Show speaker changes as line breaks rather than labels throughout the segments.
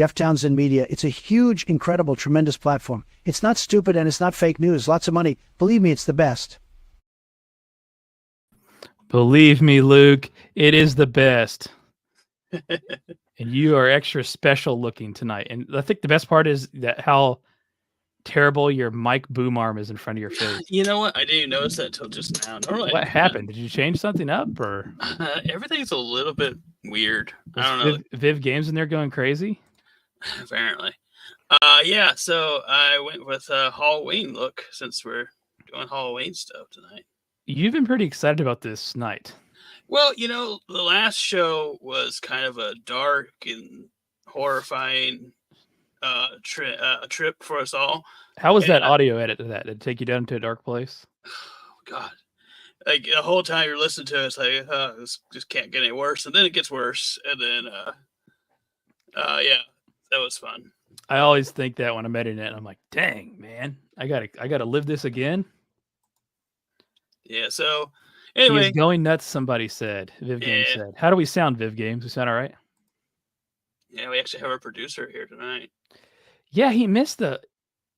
Jeff Townsend Media. It's a huge, incredible, tremendous platform. It's not stupid and it's not fake news. Lots of money. Believe me, it's the best.
Believe me, Luke, it is the best. And you are extra special looking tonight. And I think the best part is that how terrible your mic boom arm is in front of your face.
You know what? I didn't even notice that until just now. Normally,
What happened? Did you change something up, or
everything's a little bit weird. I don't know.
Viv Games in there going crazy?
Apparently. Yeah, so I went with a Halloween look since we're doing Halloween stuff tonight.
You've been pretty excited about this night.
Well, you know, the last show was kind of a dark and horrifying trip for us all.
How was that audio edit to that? Did it take you down to a dark place?
Oh, God. Like, the whole time you're listening to it, it's like, this just can't get any worse. And then it gets worse. And then, yeah, that was fun.
I always think that when I'm editing it, I'm like, dang, man, I gotta live this again.
Yeah, so anyway.
He's going nuts, somebody said. Viv Games said. How do we sound, Viv Games? We sound all right?
Yeah, we actually have our producer here tonight.
Yeah, he missed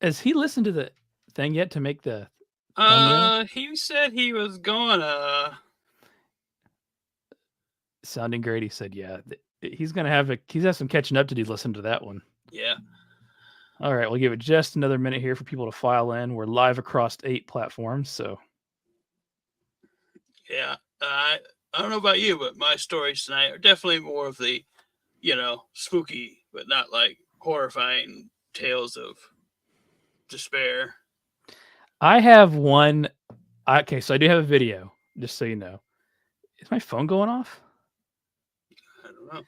has he listened to the thing yet to make the
thumbnail? He said he was gonna.
Sounding great, he said, yeah. He's has some catching up to do, listen to that one.
Yeah.
All right, we'll give it just another minute here for people to file in. We're live across 8 platforms, so.
Yeah, I don't know about you, but my stories tonight are definitely more of the, spooky, but not like horrifying tales of despair.
I have one. Okay, so I do have a video, just so you know. Is my phone going off?
I don't know.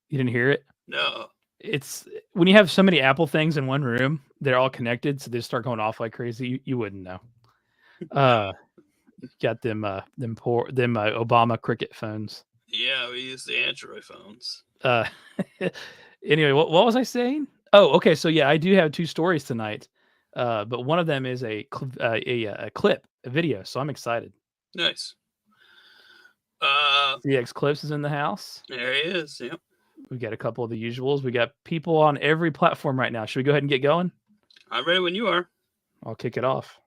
You didn't hear it?
No.
It's when you have so many Apple things in one room, they're all connected, so they start going off like crazy. You wouldn't know. Got them Obama Cricket phones.
Yeah, we use the Android phones.
Anyway, what was I saying? Oh, okay. So yeah, I do have 2 stories tonight, but one of them is a clip, a video. So I'm excited.
Nice.
CX Clips is in the house.
There he is. Yep.
We got a couple of the usuals. We got people on every platform right now. Should we go ahead and get going?
I'm ready when you are.
I'll kick it off.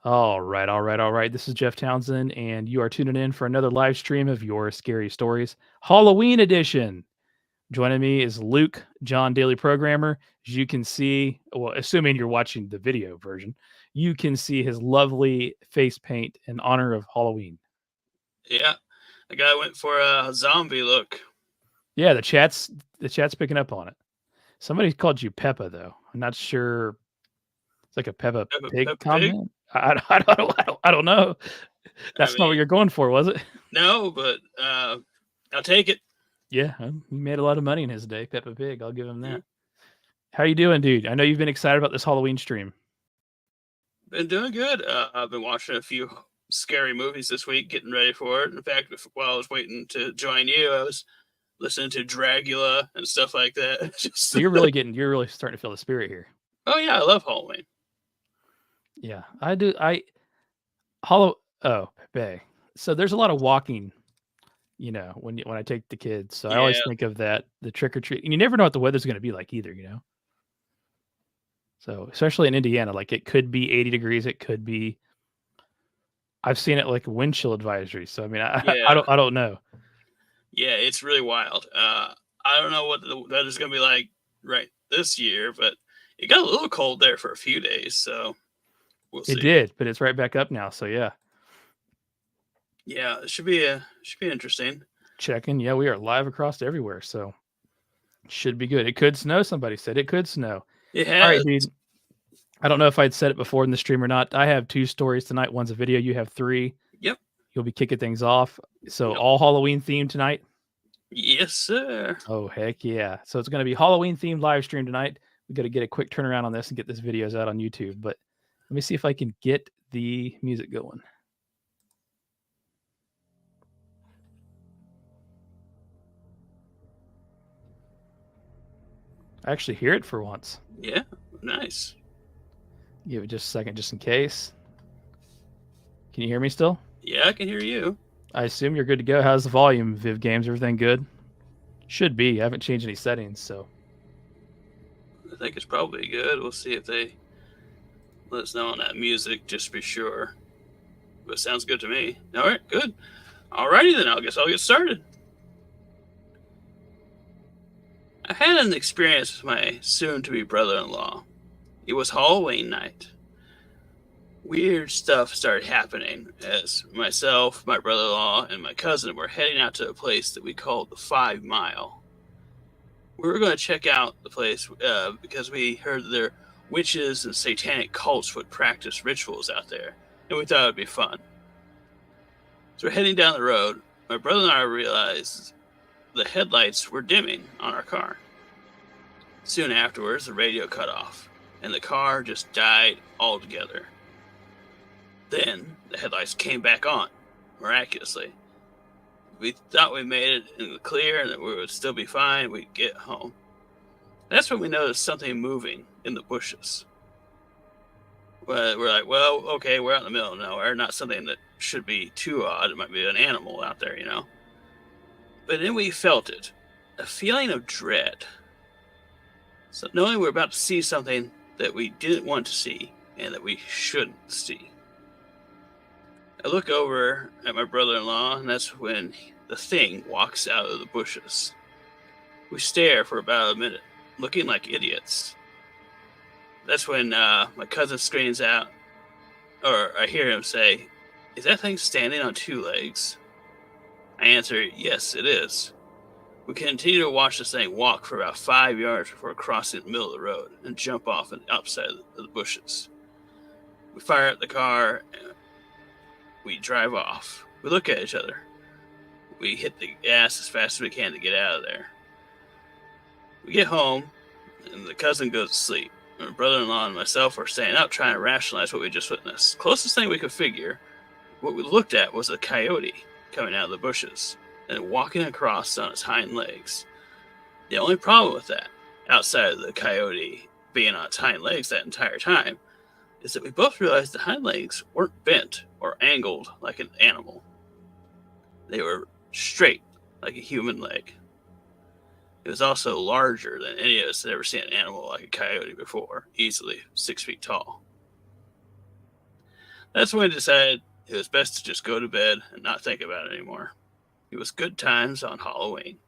All right. This is Jeff Townsend, and you are tuning in for another live stream of Your Scary Stories, Halloween edition. Joining me is Luke, John Daily Programmer. As you can see, well, assuming you're watching the video version, you can see his lovely face paint in honor of Halloween.
Yeah, the guy went for a zombie look.
Yeah, the chat's picking up on it. Somebody called you Peppa, though. I'm not sure. It's like a Peppa Pig comment. I don't know. That's not what you're going for, was it?
No, but I'll take it.
Yeah, he made a lot of money in his day, Peppa Pig. I'll give him that. Yeah. How you doing, dude? I know you've been excited about this Halloween stream.
Been doing good. I've been watching a few scary movies this week, getting ready for it. In fact, while I was waiting to join you, I was listening to Dracula and stuff like that.
So you're really starting to feel the spirit here.
Oh yeah, I love Halloween.
Yeah, I do. Bay. So there's a lot of walking, when I take the kids. So I always think of that, the trick or treat. And you never know what the weather's going to be like either, So especially in Indiana, like it could be 80 degrees. It could be. I've seen it like a wind chill advisory. So I mean, I don't know.
Yeah, it's really wild. I don't know what the weather's going to be like right this year, but it got a little cold there for a few days. So. We'll see.
It did, but it's right back up now. So yeah.
Yeah, it should be interesting.
Checking. Yeah, we are live across everywhere, so should be good. It could snow. Somebody said it could snow.
Yeah.
All right, dude. I don't know if I'd said it before in the stream or not. I have 2 stories tonight. One's a video. You have 3.
Yep.
You'll be kicking things off. So all Halloween themed tonight.
Yes, sir.
Oh heck yeah! So it's going to be Halloween themed live stream tonight. We got to get a quick turnaround on this and get this videos out on YouTube, but. Let me see if I can get the music going. I actually hear it for once.
Yeah, nice.
Give it just a second, just in case. Can you hear me still?
Yeah, I can hear you.
I assume you're good to go. How's the volume, Viv Games? Everything good? Should be. I haven't changed any settings, so
I think it's probably good. We'll see if they let us know on that music, just to be sure. But it sounds good to me. All right, good. Alrighty then, I guess I'll get started. I had an experience with my soon-to-be brother-in-law. It was Halloween night. Weird stuff started happening as myself, my brother-in-law, and my cousin were heading out to a place that we called the 5 Mile. We were going to check out the place because we heard there are witches and satanic cults would practice rituals out there, and we thought it would be fun. So we're heading down the road. My brother and I realized the headlights were dimming on our car. Soon afterwards, the radio cut off, and the car just died altogether. Then the headlights came back on, miraculously. We thought we made it in the clear and that we would still be fine. We'd get home. That's when we noticed something moving in the bushes. Well, we're like, well, okay, we're out in the middle of nowhere. Not something that should be too odd. It might be an animal out there, you know. But then we felt it, a feeling of dread. So knowing we're about to see something that we didn't want to see and that we shouldn't see. I look over at my brother-in-law, and that's when the thing walks out of the bushes. We stare for about a minute, looking like idiots. That's when my cousin screams out, or I hear him say, "Is that thing standing on 2 legs?" I answer, "Yes, it is." We continue to watch this thing walk for about 5 yards before crossing the middle of the road and jump off on the upside of the bushes. We fire up the car and we drive off. We look at each other. We hit the gas as fast as we can to get out of there. We get home and the cousin goes to sleep. My brother-in-law and myself are staying up trying to rationalize what we just witnessed. Closest thing we could figure, what we looked at was a coyote coming out of the bushes and walking across on its hind legs. The only problem with that, outside of the coyote being on its hind legs that entire time, is that we both realized the hind legs weren't bent or angled like an animal. They were straight like a human leg. It was also larger than any of us had ever seen an animal like a coyote before, easily 6 feet tall. That's when we decided it was best to just go to bed and not think about it anymore. It was good times on Halloween.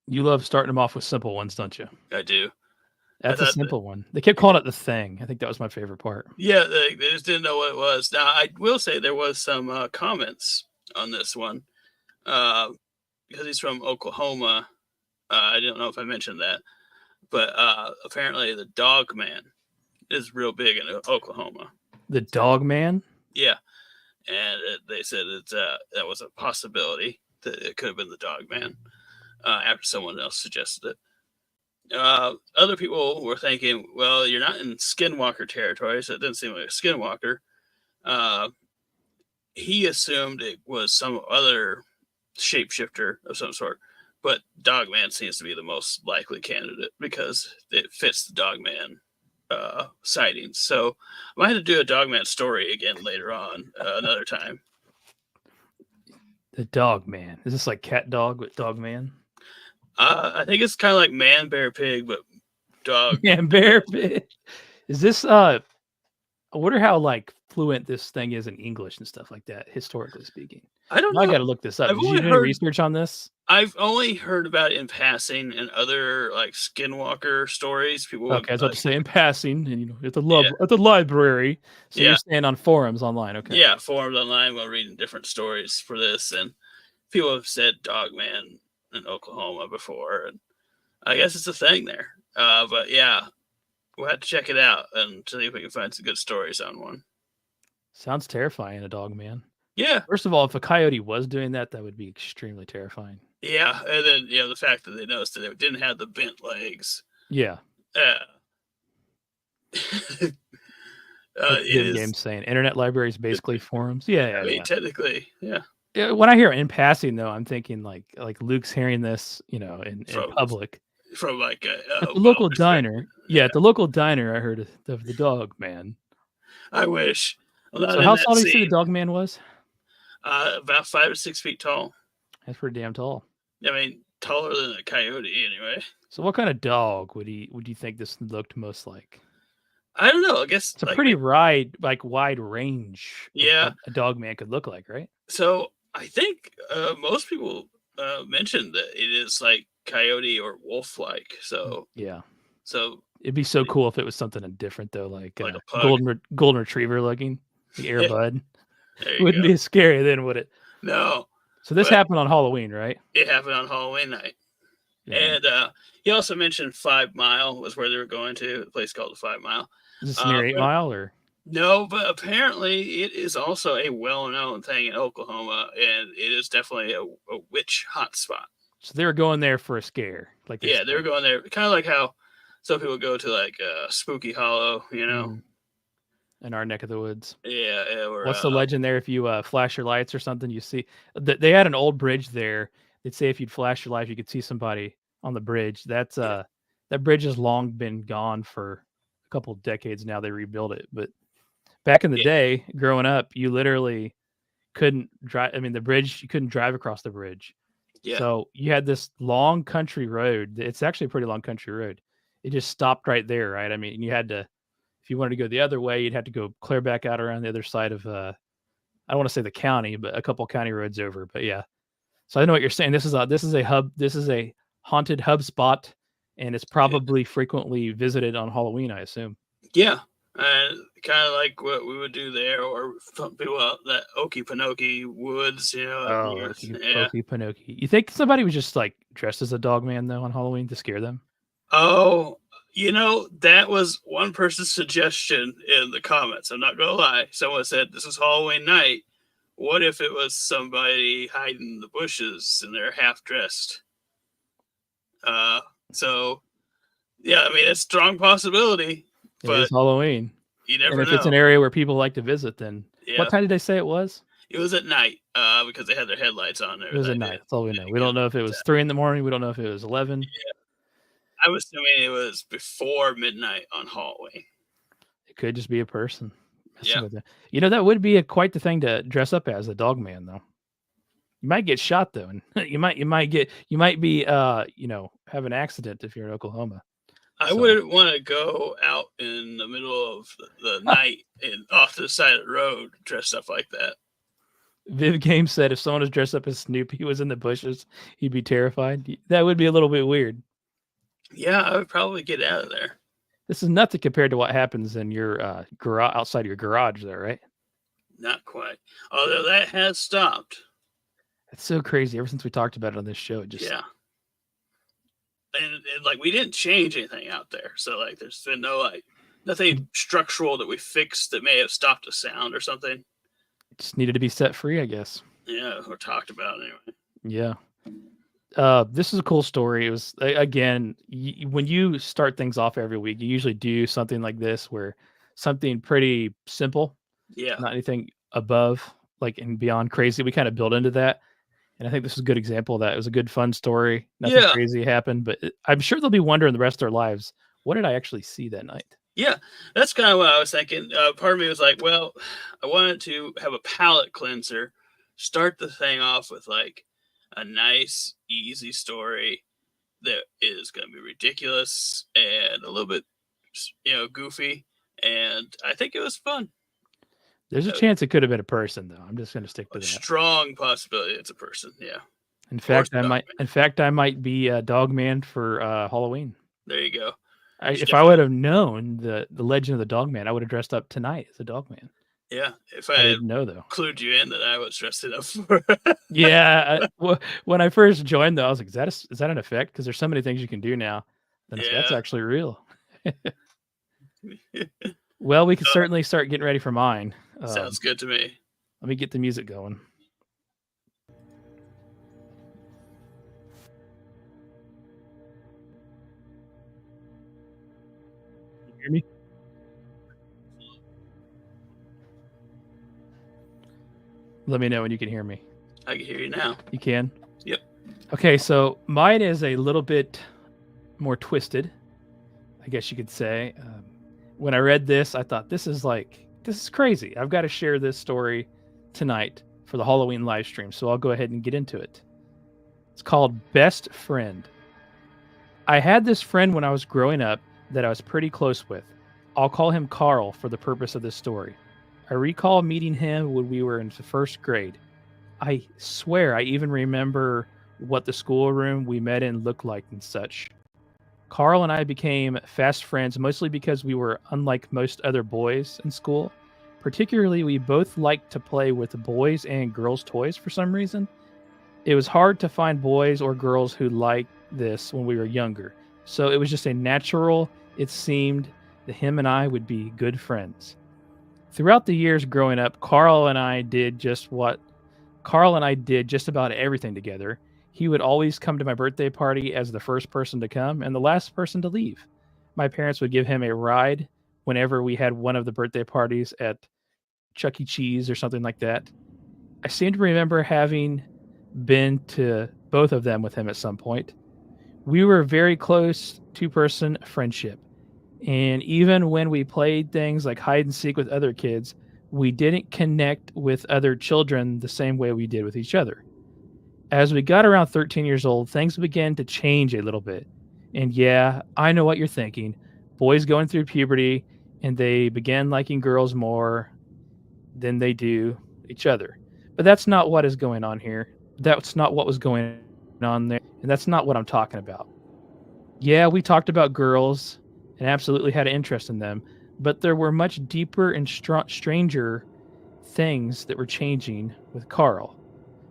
you love starting them off with simple ones, don't you?
I do.
That's a
thought that-
simple one. They kept calling it the thing. I think that was my favorite part.
Yeah, they just didn't know what it was. Now, I will say there was some comments on this one because he's from Oklahoma. I don't know if I mentioned that, but apparently the dog man is real big in Oklahoma.
The dog man?
Yeah, and they said that was a possibility that it could have been the dog man after someone else suggested it. Other people were thinking, well, you're not in skinwalker territory, so it didn't seem like a skinwalker. He assumed it was some other shapeshifter of some sort, but Dogman seems to be the most likely candidate because it fits the Dogman sightings. So I might have to do a Dogman story again later on, another time.
The dog man. Is this like cat dog with dog man?
I think it's kind of like man, bear, pig, but dog.
Yeah, bear pig. Is this I wonder how like fluent this thing is in English and stuff like that, historically speaking.
I don't know.
I gotta look this up.
I've
Did you
only
do any
heard-
research on this?
I've only heard about it in passing and other like skinwalker stories. People
Okay, I was about to say in passing, and at the
Yeah.
at the library. So
Yeah.
you're staying on forums online, okay?
yeah, forums online while reading different stories for this, and people have said Dogman in Oklahoma before, and I guess it's a thing there. But yeah, we'll have to check it out and see if we can find some good stories on one.
Sounds terrifying, a dog man.
Yeah,
First of all, if a coyote was doing that, that would be extremely terrifying.
yeah, and then the fact that they noticed that it didn't have the bent legs.
Yeah.
It
Video
is.
games saying internet libraries basically forums. Yeah,
I mean,
yeah.
technically, yeah.
Yeah, when I hear in passing though, I'm thinking like Luke's hearing this, in
From-
public.
From like
At the local diner. Yeah, at the local diner I heard of the dog man.
I wish. Well,
So
in
how
that
tall do you say the
scene,
dog man was?
about 5 to 6 feet tall.
That's pretty damn tall.
I mean, taller than a coyote anyway.
So what kind of dog would you think this looked most like?
I don't know. I guess
It's a
like
pretty wide range of
yeah.
what a dog man could look like, right?
So I think most people mentioned that it is like coyote or wolf like.
Yeah.
So
It'd be so cool if it was something different though, like
like a pug.
golden retriever looking, the Air Bud.
There
It
you
wouldn't
go.
be as scary then, would it?
No,
So this
but
happened on Halloween, right?
it happened on Halloween night.
Yeah.
And he also mentioned 5 Mile was where they were going to, a place called the 5 Mile.
Is this near 8 Mile or?
No, but apparently it is also a well-known thing in Oklahoma, and it is definitely a witch hotspot.
So they were going there for a scare, like
Yeah, they were going there, kind of like how some people go to like Spooky Hollow, you know.
In our neck of the woods.
Yeah. Or,
What's the legend there? If you flash your lights or something, you see they had an old bridge there. They'd say if you'd flash your light, you could see somebody on the bridge. That's that bridge has long been gone for a couple of decades now. They rebuilt it, but back in the day, growing up, you literally couldn't drive. I mean, the bridge, you couldn't drive across the bridge.
Yeah.
So you had this long country road. It's actually a pretty long country road. It just stopped right there, right? I mean, you had to, if you wanted to go the other way, you'd have to go clear back out around the other side of, I don't want to say the county, but a couple county roads over. But yeah, so I know what you're saying. This is a haunted hub spot, and it's probably frequently visited on Halloween, I assume.
Yeah, and kind of like what we would do there, or some people out that Okefenokee woods, you know.
Okefenokee. You think somebody was just like dressed as a dog man though on Halloween to scare them?
Oh, you know, that was one person's suggestion in the comments. I'm not gonna lie. Someone said this is Halloween night. What if it was somebody hiding in the bushes and they're half dressed? So yeah, I mean it's a strong possibility. But
it's Halloween.
You never
know. And if
know.
it's an area where people like to visit, then
yeah.
What time did they say it was?
It was at night, because they had their headlights on there.
It was at night. That's all we know. We don't know if it was 3 a.m. We don't know if it was 11.
Yeah. I was assuming it was before midnight on Halloween.
It could just be a person.
Yeah.
You know, that would be quite the thing to dress up as, a dog man, though. You might get shot though, and you might be have an accident if you're in Oklahoma.
I wouldn't want to go out in the middle of the night and off to the side of the road dressed up like that.
Viv Game said if someone was dressed up as Snoopy was in the bushes, he'd be terrified. That would be a little bit weird.
Yeah, I would probably get out of there.
This is nothing compared to what happens in your garage, outside your garage there, right?
Not quite. Although that has stopped.
It's so crazy. Ever since we talked about it on this show, it just
And like we didn't change anything out there, so like there's been nothing structural that we fixed that may have stopped a sound or something.
It just needed to be set free, I guess.
Yeah, or talked about anyway.
Yeah. This is a cool story. It was, again, when you start things off every week, you usually do something like this where something pretty simple, not anything above like and beyond crazy. We kind of build into that. And I think this is a good example of that. It was a good, fun story. Nothing crazy happened, but I'm sure they'll be wondering the rest of their lives, what did I actually see that night?
Yeah, that's kind of what I was thinking. Part of me was like, well, I wanted to have a palate cleanser, start the thing off with like a nice, easy story that is going to be ridiculous and a little bit, goofy. And I think it was fun.
There's a chance it could have been a person, though. I'm just going to stick to that.
Strong possibility it's a person. Yeah.
In fact, I might be a dog man for Halloween.
There you go.
If I would have known the legend of the dog man, I would have dressed up tonight as a dog man.
Yeah, if I
didn't know though,
clued you in that I was dressed it up for.
Yeah, when I first joined, though, I was like, "Is that an effect?" Because there's so many things you can do now. That's actually real. Well, we can certainly start getting ready for mine.
Sounds good to me.
Let me get the music going. Can you hear me? Let me know when you can hear me.
I can hear you now.
You can?
Yep.
Okay, so mine is a little bit more twisted, I guess you could say. When I read this, I thought this is like this is crazy. I've got to share this story tonight for the Halloween live stream, so I'll go ahead and get into it. It's called Best Friend. I had this friend when I was growing up that I was pretty close with. I'll call him Carl for the purpose of this story. I recall meeting him when we were in the first grade. I swear I even remember what the schoolroom we met in looked like and such. Carl and I became fast friends mostly because we were unlike most other boys in school. Particularly, we both liked to play with boys and girls' toys for some reason. It was hard to find boys or girls who liked this when we were younger. So it was just a natural, it seemed, that him and I would be good friends. Throughout the years growing up, Carl and I did just about everything together. He would always come to my birthday party as the first person to come and the last person to leave. My parents would give him a ride whenever we had one of the birthday parties at Chuck E. Cheese or something like that. I seem to remember having been to both of them with him at some point. We were very close two-person friendship. And even when we played things like hide and seek with other kids, we didn't connect with other children the same way we did with each other. As we got around 13 years old, things began to change a little bit. And yeah, I know what you're thinking. Boys going through puberty, and they began liking girls more than they do each other. But that's not what is going on here. That's not what was going on there. And that's not what I'm talking about. Yeah, we talked about girls and absolutely had an interest in them, but there were much deeper and stranger things that were changing with Carl.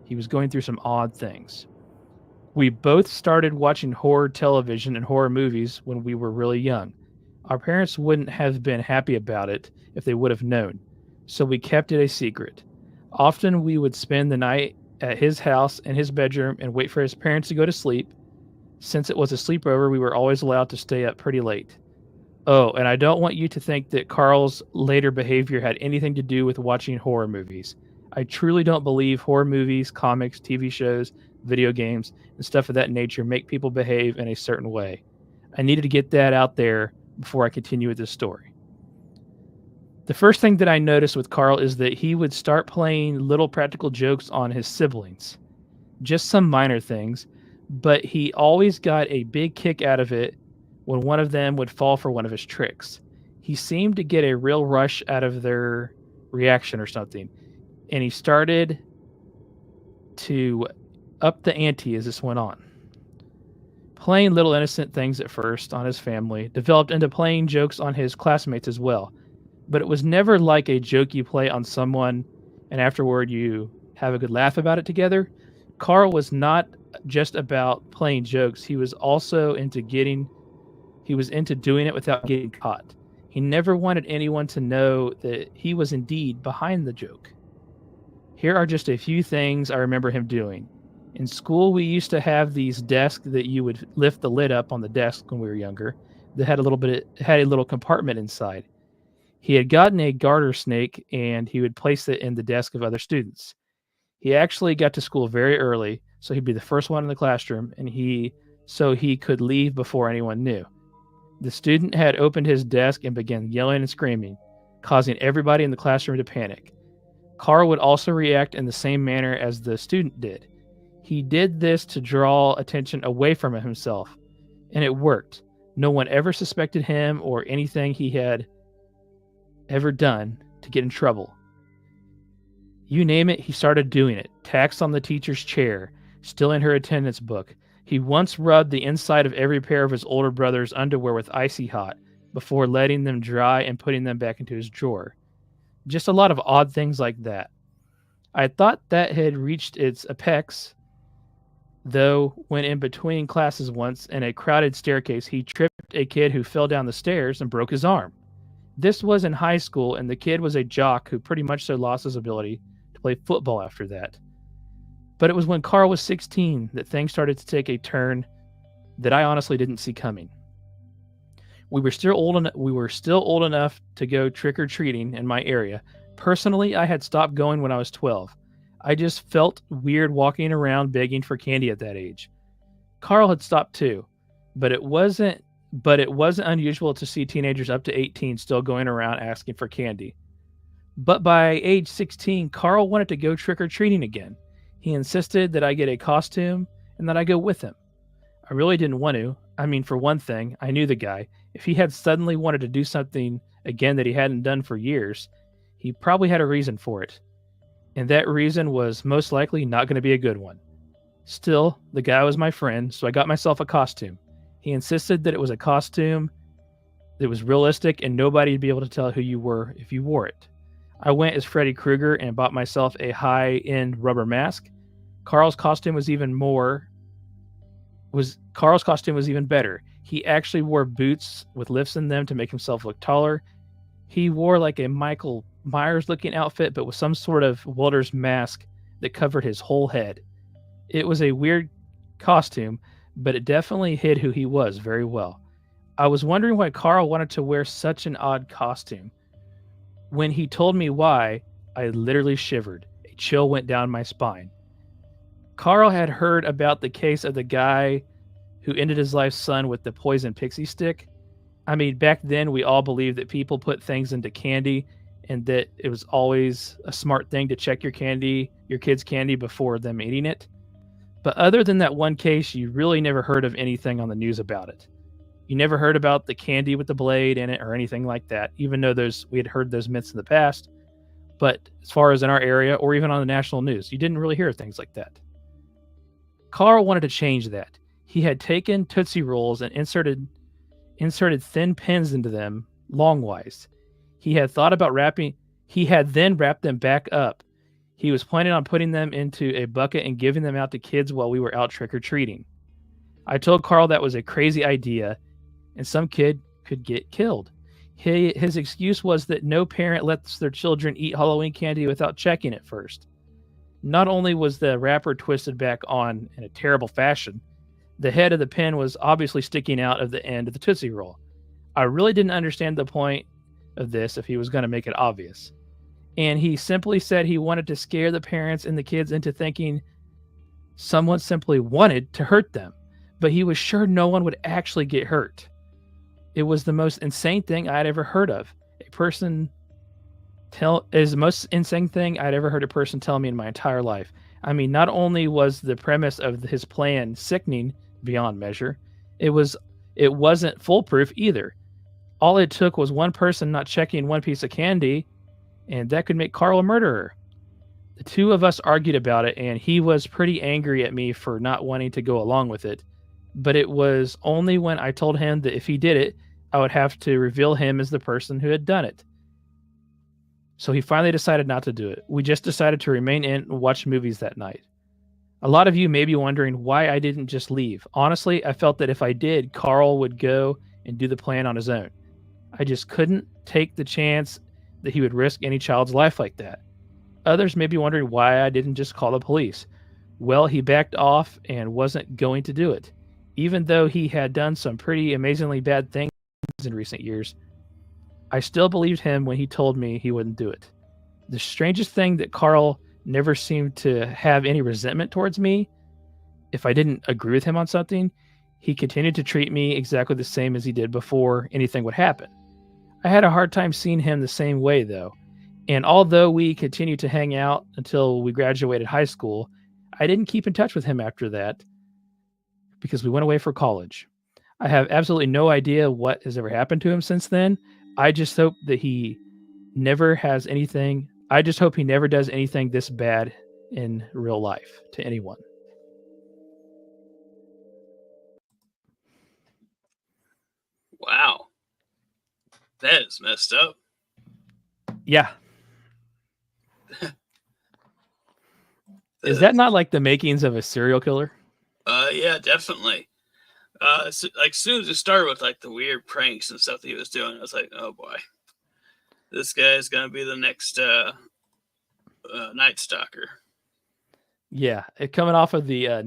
He was going through some odd things. We both started watching horror television and horror movies when we were really young. Our parents wouldn't have been happy about it if they would have known, so we kept it a secret. Often we would spend the night at his house in his bedroom and wait for his parents to go to sleep. Since it was a sleepover, we were always allowed to stay up pretty late. Oh, and I don't want you to think that Carl's later behavior had anything to do with watching horror movies. I truly don't believe horror movies, comics, TV shows, video games, and stuff of that nature make people behave in a certain way. I needed to get that out there before I continue with this story. The first thing that I noticed with Carl is that he would start playing little practical jokes on his siblings. Just some minor things, but he always got a big kick out of it when one of them would fall for one of his tricks. He seemed to get a real rush out of their reaction or something. And he started to up the ante as this went on. Playing little innocent things at first on his family developed into playing jokes on his classmates as well. But it was never like a joke you play on someone and afterward you have a good laugh about it together. Carl was not just about playing jokes. He was also into doing it without getting caught. He never wanted anyone to know that he was indeed behind the joke. Here are just a few things I remember him doing. In school, we used to have these desks that you would lift the lid up on the desk when we were younger. That had a little compartment inside. He had gotten a garter snake and he would place it in the desk of other students. He actually got to school very early, so he'd be the first one in the classroom, and so he could leave before anyone knew. The student had opened his desk and began yelling and screaming, causing everybody in the classroom to panic. Carl would also react in the same manner as the student did. He did this to draw attention away from himself, and it worked. No one ever suspected him or anything he had ever done to get in trouble. You name it, he started doing it. Tax on the teacher's chair, stealing her attendance book. He once rubbed the inside of every pair of his older brother's underwear with icy hot before letting them dry and putting them back into his drawer. Just a lot of odd things like that. I thought that had reached its apex, though, when in between classes once in a crowded staircase, he tripped a kid who fell down the stairs and broke his arm. This was in high school, and the kid was a jock who pretty much so lost his ability to play football after that. But it was when Carl was 16 that things started to take a turn that I honestly didn't see coming. We were still old enough to go trick-or-treating in my area. Personally, I had stopped going when I was 12. I just felt weird walking around begging for candy at that age. Carl had stopped too, but it wasn't unusual to see teenagers up to 18 still going around asking for candy. But by age 16, Carl wanted to go trick-or-treating again. He insisted that I get a costume and that I go with him. I really didn't want to. I mean, for one thing, I knew the guy. If he had suddenly wanted to do something again that he hadn't done for years, he probably had a reason for it. And that reason was most likely not going to be a good one. Still, the guy was my friend, so I got myself a costume. He insisted that it was a costume that was realistic and nobody would be able to tell who you were if you wore it. I went as Freddy Krueger and bought myself a high-end rubber mask. Carl's costume was even better. He actually wore boots with lifts in them to make himself look taller. He wore like a Michael Myers looking outfit, but with some sort of welder's mask that covered his whole head. It was a weird costume, but it definitely hid who he was very well. I was wondering why Carl wanted to wear such an odd costume. When he told me why, I literally shivered. A chill went down my spine. Carl had heard about the case of the guy who ended his life's son with the poison pixie stick. I mean, back then we all believed that people put things into candy and that it was always a smart thing to check your kid's candy before them eating it. But other than that one case, you really never heard of anything on the news about it. You never heard about the candy with the blade in it or anything like that, even though we had heard those myths in the past. But as far as in our area or even on the national news, you didn't really hear things like that. Carl wanted to change that. He had taken Tootsie Rolls and inserted thin pins into them longwise. He had then wrapped them back up. He was planning on putting them into a bucket and giving them out to kids while we were out trick-or-treating. I told Carl that was a crazy idea and some kid could get killed. His excuse was that no parent lets their children eat Halloween candy without checking it first. Not only was the wrapper twisted back on in a terrible fashion, the head of the pin was obviously sticking out of the end of the Tootsie Roll. I really didn't understand the point of this if he was going to make it obvious. And he simply said he wanted to scare the parents and the kids into thinking someone simply wanted to hurt them, but he was sure no one would actually get hurt. It was the most insane thing I'd ever heard of. The most insane thing I'd ever heard a person tell me in my entire life. I mean, not only was the premise of his plan sickening beyond measure, it wasn't foolproof either. All it took was one person not checking one piece of candy, and that could make Carl a murderer. The two of us argued about it, and he was pretty angry at me for not wanting to go along with it. But it was only when I told him that if he did it, I would have to reveal him as the person who had done it. So he finally decided not to do it. We just decided to remain in and watch movies that night. A lot of you may be wondering why I didn't just leave. Honestly, I felt that if I did, Carl would go and do the plan on his own. I just couldn't take the chance that he would risk any child's life like that. Others may be wondering why I didn't just call the police. Well, he backed off and wasn't going to do it. Even though he had done some pretty amazingly bad things in recent years, I still believed him when he told me he wouldn't do it. The strangest thing that Carl never seemed to have any resentment towards me. If I didn't agree with him on something, he continued to treat me exactly the same as he did before anything would happen. I had a hard time seeing him the same way, though. And although we continued to hang out until we graduated high school, I didn't keep in touch with him after that because we went away for college. I have absolutely no idea what has ever happened to him since then. I just hope that he never has anything. I just hope he never does anything this bad in real life to anyone.
Wow. That is messed up.
Yeah. Is that not like the makings of a serial killer?
Yeah, definitely. Like soon as it started with like the weird pranks and stuff that he was doing, I was like, oh boy, this guy is gonna be the next Night Stalker.
Yeah, coming off of the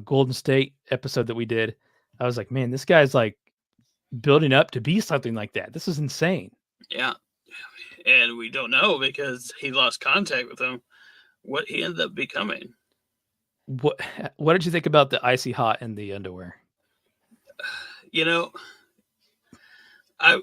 Golden State episode that we did, I was like, man, this guy's like building up to be something like that. This is insane.
Yeah, and we don't know because he lost contact with him what he ended up becoming.
What did you think about the icy hot in the underwear?
You know, I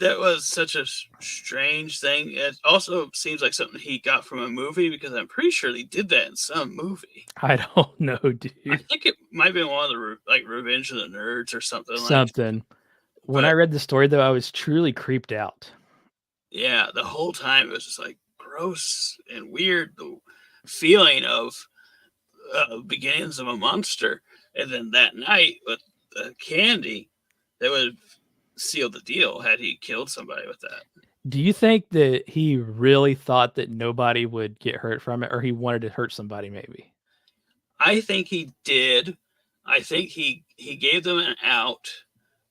That was such a strange thing. It also seems like something he got from a movie because I'm pretty sure he did that in some movie.
I don't know,
I
dude.
think it might have been one of the like Revenge of the Nerds or something like.
Something. When I
But
read the story, though, I was truly creeped out.
yeah, the whole time it was just like gross and weird. The feeling of beginnings of a monster, and then that night with the candy, that would seal the deal had he killed somebody with that.
Do you think that he really thought that nobody would get hurt from it, or he wanted to hurt somebody maybe?
I think he did. I think he gave them an out,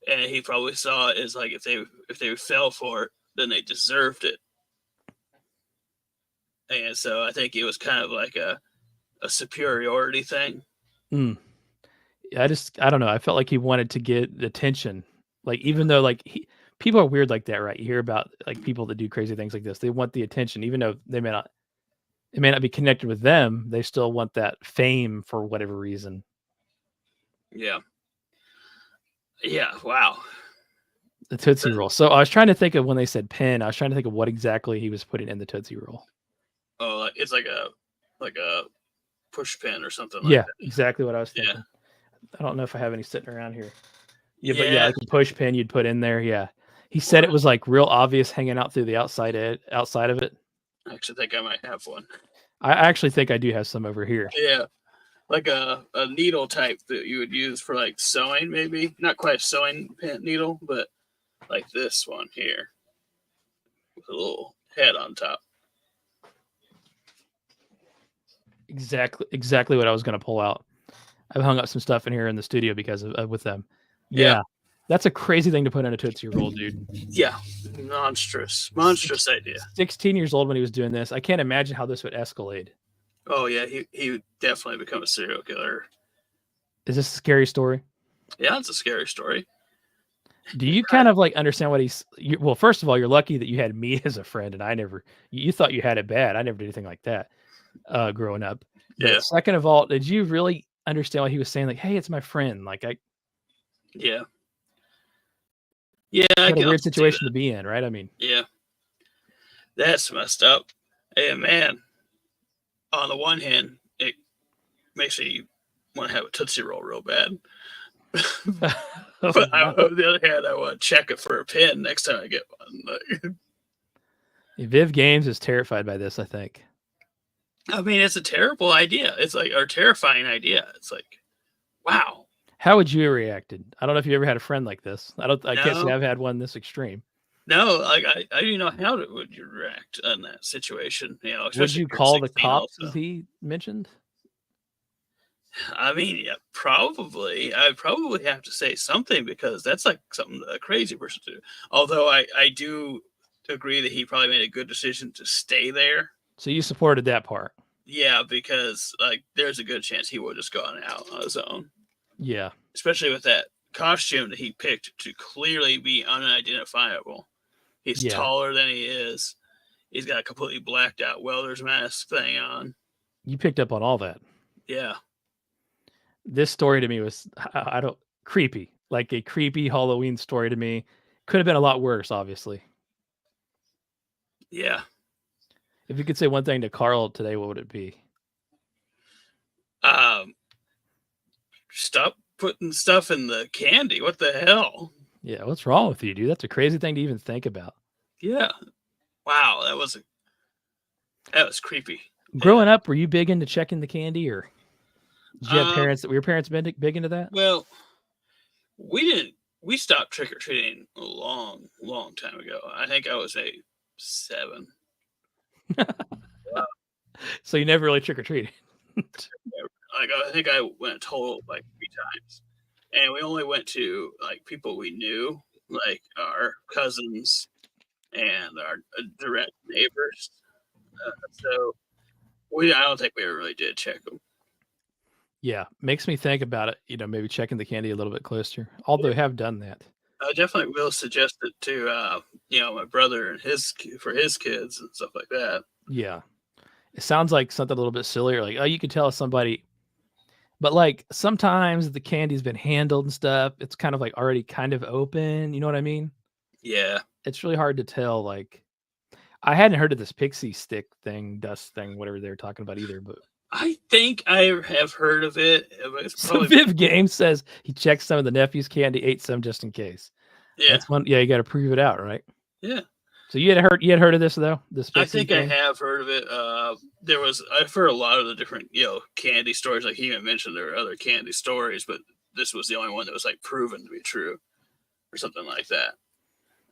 and he probably saw it as like if they fell for it, then they deserved it. And so I think it was kind of like a superiority thing.
Mm. I don't know. I felt like he wanted to get attention. Like, even though like people are weird like that, right? You hear about like people that do crazy things like this. They want the attention, even though it may not be connected with them. They still want that fame for whatever reason.
Yeah. Yeah. Wow.
The Tootsie Roll. So I was trying to think of when they said pin. I was trying to think of what exactly he was putting in the Tootsie Roll.
Oh, it's like a push pin or something.
Yeah,
Like that.
exactly what I was thinking.
Yeah.
I don't know if I have any sitting around here. Yeah, but yeah, like a push pin you'd put in there. Yeah. He said it was like real obvious hanging out through the outside of it.
I actually think I might have one.
I actually think I do have some over here.
Yeah. Like a needle type that you would use for like sewing, maybe. Not quite a sewing pin needle, but like this one here. With a little head on top.
Exactly what I was going to pull out. I've hung up some stuff in here in the studio because of with them. Yeah. That's a crazy thing to put in a Tootsie Roll, dude.
Yeah. Monstrous idea.
16 years old when he was doing this. I can't imagine how this would escalate.
Oh yeah, he would definitely become a serial killer.
Is this a scary story?
Yeah, it's a scary story.
Do you kind of like understand what well, first of all, you're lucky that you had me as a friend, and you thought you had it bad. I never did anything like that growing up. But
Yeah.
second of all, did you really understand what he was saying? Like, hey, it's my friend. Like,
Yeah. Yeah,
what a weird situation to be in, right? I mean,
yeah, that's messed up. Hey, man, on the one hand, it makes you want to have a Tootsie Roll real bad. But on the other hand, I want to check it for a pin next time I get one.
Viv Games is terrified by this, I think.
I mean, it's a terrible idea. It's like a terrifying idea. It's like, wow.
How would you have reacted? I don't know if you ever had a friend like this. I can't say I've had one this extreme.
No, like I don't know how would you react in that situation. You know,
would you call the cops as he mentioned?
I mean, yeah, probably. I'd probably have to say something because that's like something a crazy person to do. Although I do agree that he probably made a good decision to stay there.
So you supported that part?
Yeah, because like there's a good chance he would just gone out on his own.
Yeah.
Especially with that costume that he picked to clearly be unidentifiable. He's taller than he is. He's got a completely blacked out welder's mask thing on.
You picked up on all that.
Yeah.
This story to me was creepy. Like a creepy Halloween story to me. Could have been a lot worse, obviously.
Yeah.
If you could say one thing to Carl today, what would it be?
Stop putting stuff in the candy. What the hell?
Yeah, what's wrong with you, dude? That's a crazy thing to even think about.
Yeah. Wow, that was creepy.
Growing up, were you big into checking the candy, or did you have parents were your parents big into that?
Well, we didn't. We stopped trick or treating a long time ago. I think I was 7.
So you never really trick or treated.
Like I think I went a total like 3 times, and we only went to like people we knew, like our cousins and our direct neighbors. So I don't think we ever really did check them.
Yeah, makes me think about it. Maybe checking the candy a little bit closer. Although I have done that.
I definitely will suggest it to my brother and for his kids and stuff like that.
Yeah, it sounds like something a little bit sillier. Like, oh, you could tell somebody. But like sometimes the candy's been handled and stuff. It's kind of like already kind of open. You know what I mean?
Yeah.
It's really hard to tell. Like, I hadn't heard of this pixie stick thing, dust thing, whatever they were talking about either. But
I think I have heard of it. But it's
so
probably
Viv Game says he checked some of the nephew's candy, ate some just in case.
yeah.
That's one. Yeah, you got to prove it out, right?
Yeah.
So you had heard of this though? This
I
pixie
think
thing?
I have heard of it. I've heard a lot of the different, candy stories. Like he even mentioned there are other candy stories, but this was the only one that was like proven to be true or something like that.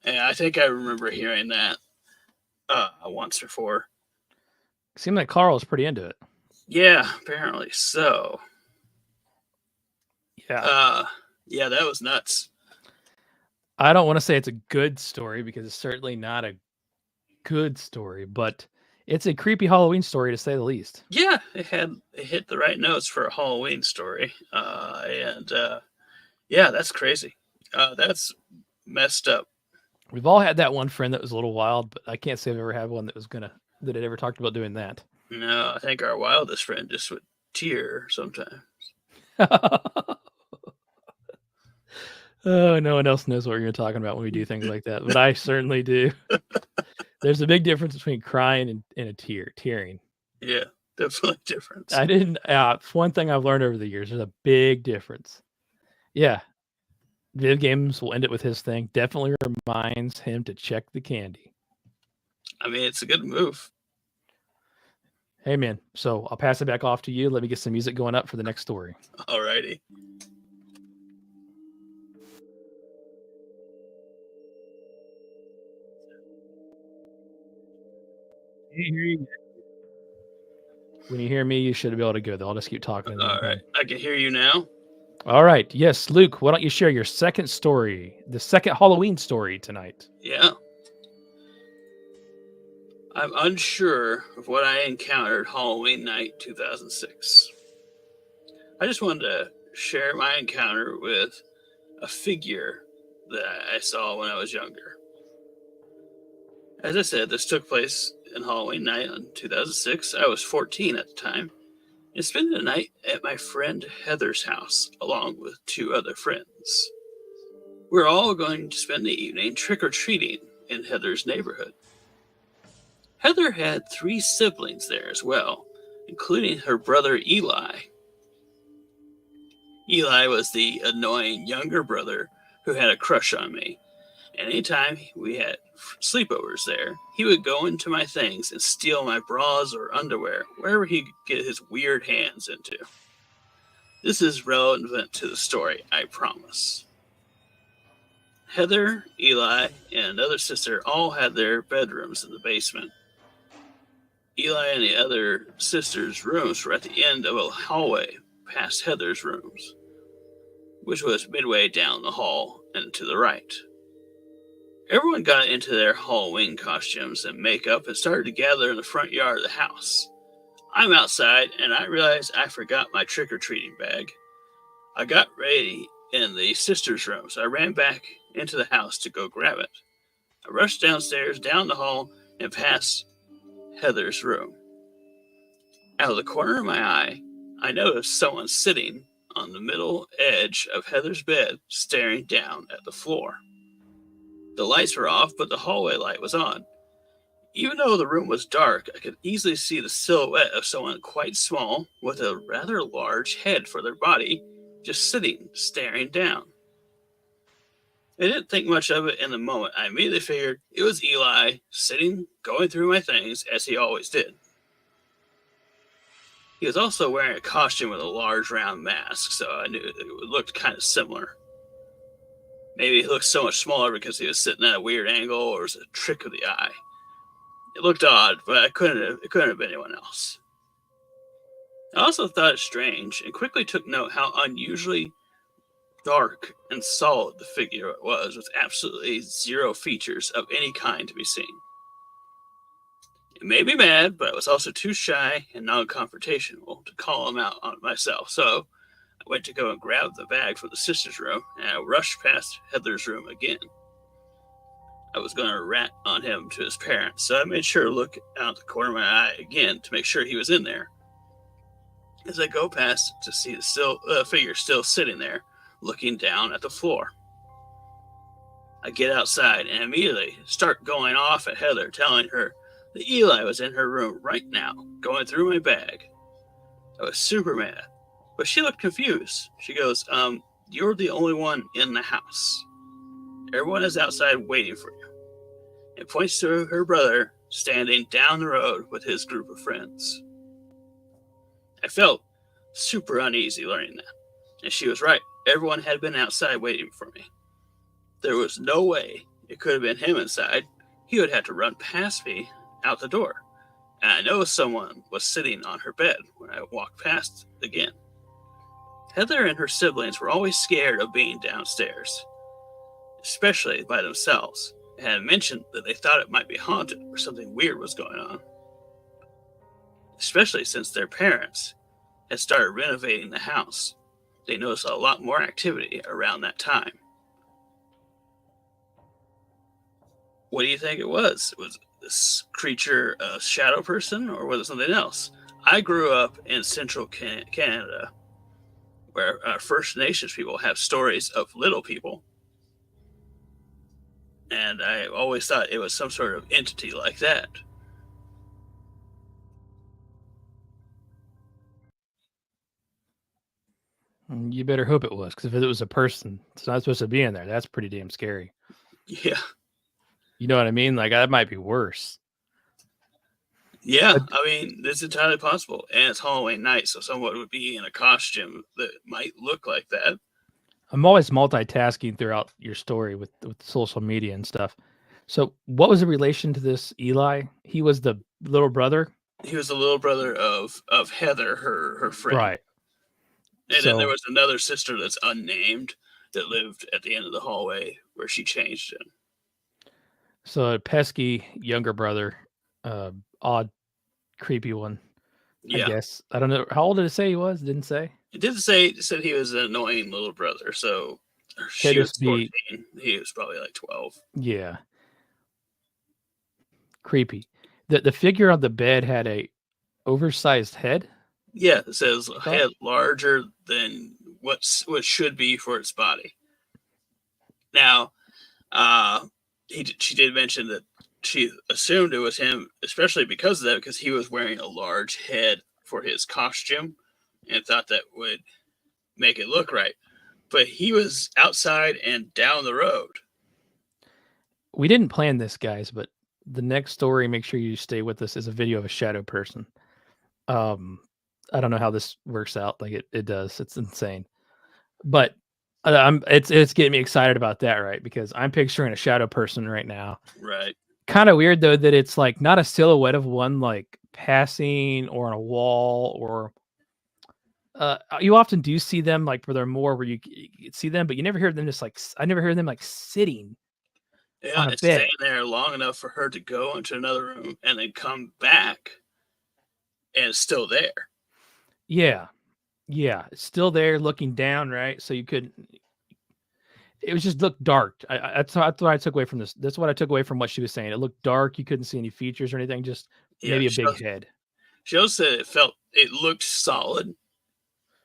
And I think I remember hearing that once before.
Seemed like Carl was pretty into it.
Yeah, apparently so.
Yeah.
Yeah, that was nuts.
I don't want to say it's a good story because it's certainly not a good story, but it's a creepy Halloween story to say the least.
Yeah, it hit the right notes for a Halloween story. Yeah, that's crazy. That's messed up.
We've all had that one friend that was a little wild, but I can't say I've ever had one that had ever talked about doing that.
No, I think our wildest friend just would tear sometimes.
Oh, no one else knows what you're talking about when we do things like that, but I certainly do. There's a big difference between crying and tearing.
Yeah, definitely difference.
I didn't. It's one thing I've learned over the years. There's a big difference. Yeah, Viv Games will end it with his thing. Definitely reminds him to check the candy.
I mean, it's a good move.
Hey, man. So I'll pass it back off to you. Let me get some music going up for the next story.
Alrighty.
When you hear me, you should be able to go, though. I'll just keep talking.
All right, I can hear you now.
All right. Yes, Luke, why don't you share your second story, the second Halloween story tonight?
Yeah. I'm unsure of what I encountered Halloween night 2006. I just wanted to share my encounter with a figure that I saw when I was younger. As I said, this took place in Halloween night in 2006. I was 14 at the time and spent the night at my friend Heather's house along with two other friends. We were all going to spend the evening trick-or-treating in Heather's neighborhood. Heather had 3 siblings there as well, including her brother Eli. Eli was the annoying younger brother who had a crush on me. And anytime we had sleepovers there, he would go into my things and steal my bras or underwear, wherever he could get his weird hands into. This is relevant to the story, I promise. Heather, Eli, and another sister all had their bedrooms in the basement. Eli and the other sister's rooms were at the end of a hallway past Heather's rooms, which was midway down the hall and to the right. Everyone got into their Halloween costumes and makeup and started to gather in the front yard of the house. I'm outside and I realized I forgot my trick-or-treating bag. I got ready in the sister's room, so I ran back into the house to go grab it. I rushed downstairs, down the hall, and past Heather's room. Out of the corner of my eye, I noticed someone sitting on the middle edge of Heather's bed, staring down at the floor. The lights were off, but the hallway light was on. Even though the room was dark, I could easily see the silhouette of someone quite small, with a rather large head for their body, just sitting, staring down. I didn't think much of it in the moment. I immediately figured it was Eli, sitting, going through my things, as he always did. He was also wearing a costume with a large round mask, so I knew it looked kind of similar. Maybe he looked so much smaller because he was sitting at a weird angle, or it was a trick of the eye. It looked odd, but it couldn't have been anyone else. I also thought it strange and quickly took note how unusually dark and solid the figure was, with absolutely zero features of any kind to be seen. It made me mad, but I was also too shy and non-confrontational to call him out on myself, so I went to go and grab the bag from the sister's room, and I rushed past Heather's room again. I was going to rat on him to his parents, so I made sure to look out the corner of my eye again to make sure he was in there. As I go past to see the figure still sitting there, looking down at the floor. I get outside and immediately start going off at Heather, telling her that Eli was in her room right now, going through my bag. I was super mad, but she looked confused. She goes, you're the only one in the house. Everyone is outside waiting for you. And points to her brother standing down the road with his group of friends. I felt super uneasy learning that. And she was right. Everyone had been outside waiting for me. There was no way it could have been him inside. He would have to run past me out the door. And I know someone was sitting on her bed when I walked past again. Heather and her siblings were always scared of being downstairs, especially by themselves, and had mentioned that they thought it might be haunted or something weird was going on. Especially since their parents had started renovating the house. They noticed a lot more activity around that time. What do you think it was? Was this creature a shadow person, or was it something else? I grew up in central Canada, where First Nations people have stories of little people. And I always thought it was some sort of entity like that.
You better hope it was, because if it was a person, it's not supposed to be in there. That's pretty damn scary.
Yeah.
You know what I mean? Like, that might be worse.
Yeah, I mean, it's entirely possible. And it's Halloween night, so someone would be in a costume that might look like that.
I'm always multitasking throughout your story with social media and stuff. So what was the relation to this Eli? He was the little brother?
He was the little brother of Heather, her friend.
Right.
And then there was another sister that's unnamed that lived at the end of the hallway where she changed in.
So a pesky younger brother, odd, creepy one.
Yeah.
I guess. I don't know. How old did it say he was? Didn't say.
It didn't say. It said he was an annoying little brother. So she
Could
was
just be-
14. He was probably like 12.
Yeah. Creepy. The figure on the bed had a oversized head.
Yeah, it says
thought-
head larger than what should be for its body. Now, she did mention that she assumed it was him, especially because of that, because he was wearing a large head for his costume and thought that would make it look right. But he was outside and down the road.
We didn't plan this, guys, but the next story, make sure you stay with us, is a video of a shadow person. I don't know how this works out. Like it does. It's insane. But it's getting me excited about that, right? Because I'm picturing a shadow person right now.
Right.
Kind of weird though that it's like not a silhouette of one like passing or on a wall or you often do see them like where they're more where you see them, but you never hear them just like I never hear them like sitting.
Yeah,
On a
it's
bed.
staying there long enough for her to go into another room and then come back and it's still there.
Yeah. Yeah. It's still there looking down, right? So you couldn't it was just looked dark. That's what I took away from this. That's what I took away from what she was saying. It looked dark. You couldn't see any features or anything, just maybe a big head.
She also said it looked solid.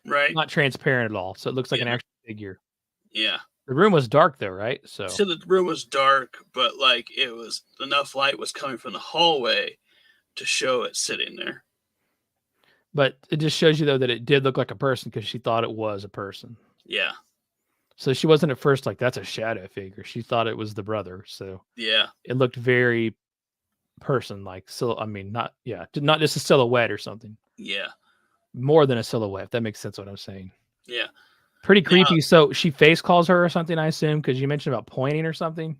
Right?
Not transparent at all. So it looks like an
Yeah.
actual figure.
Yeah.
The room was dark though, right? So
So the room was dark, but like it was enough light was coming from the hallway to show it sitting there.
but it just shows you though that it did look like a person because she thought it was a person.
Yeah.
So she wasn't at first like that's a shadow figure. She thought it was the brother. So
Yeah.
it looked very person like. So I mean, not just a silhouette or something.
Yeah.
More than a silhouette. If that makes sense what I'm saying.
Yeah.
Pretty creepy. So she face calls her or something, I assume, because you mentioned about pointing or something.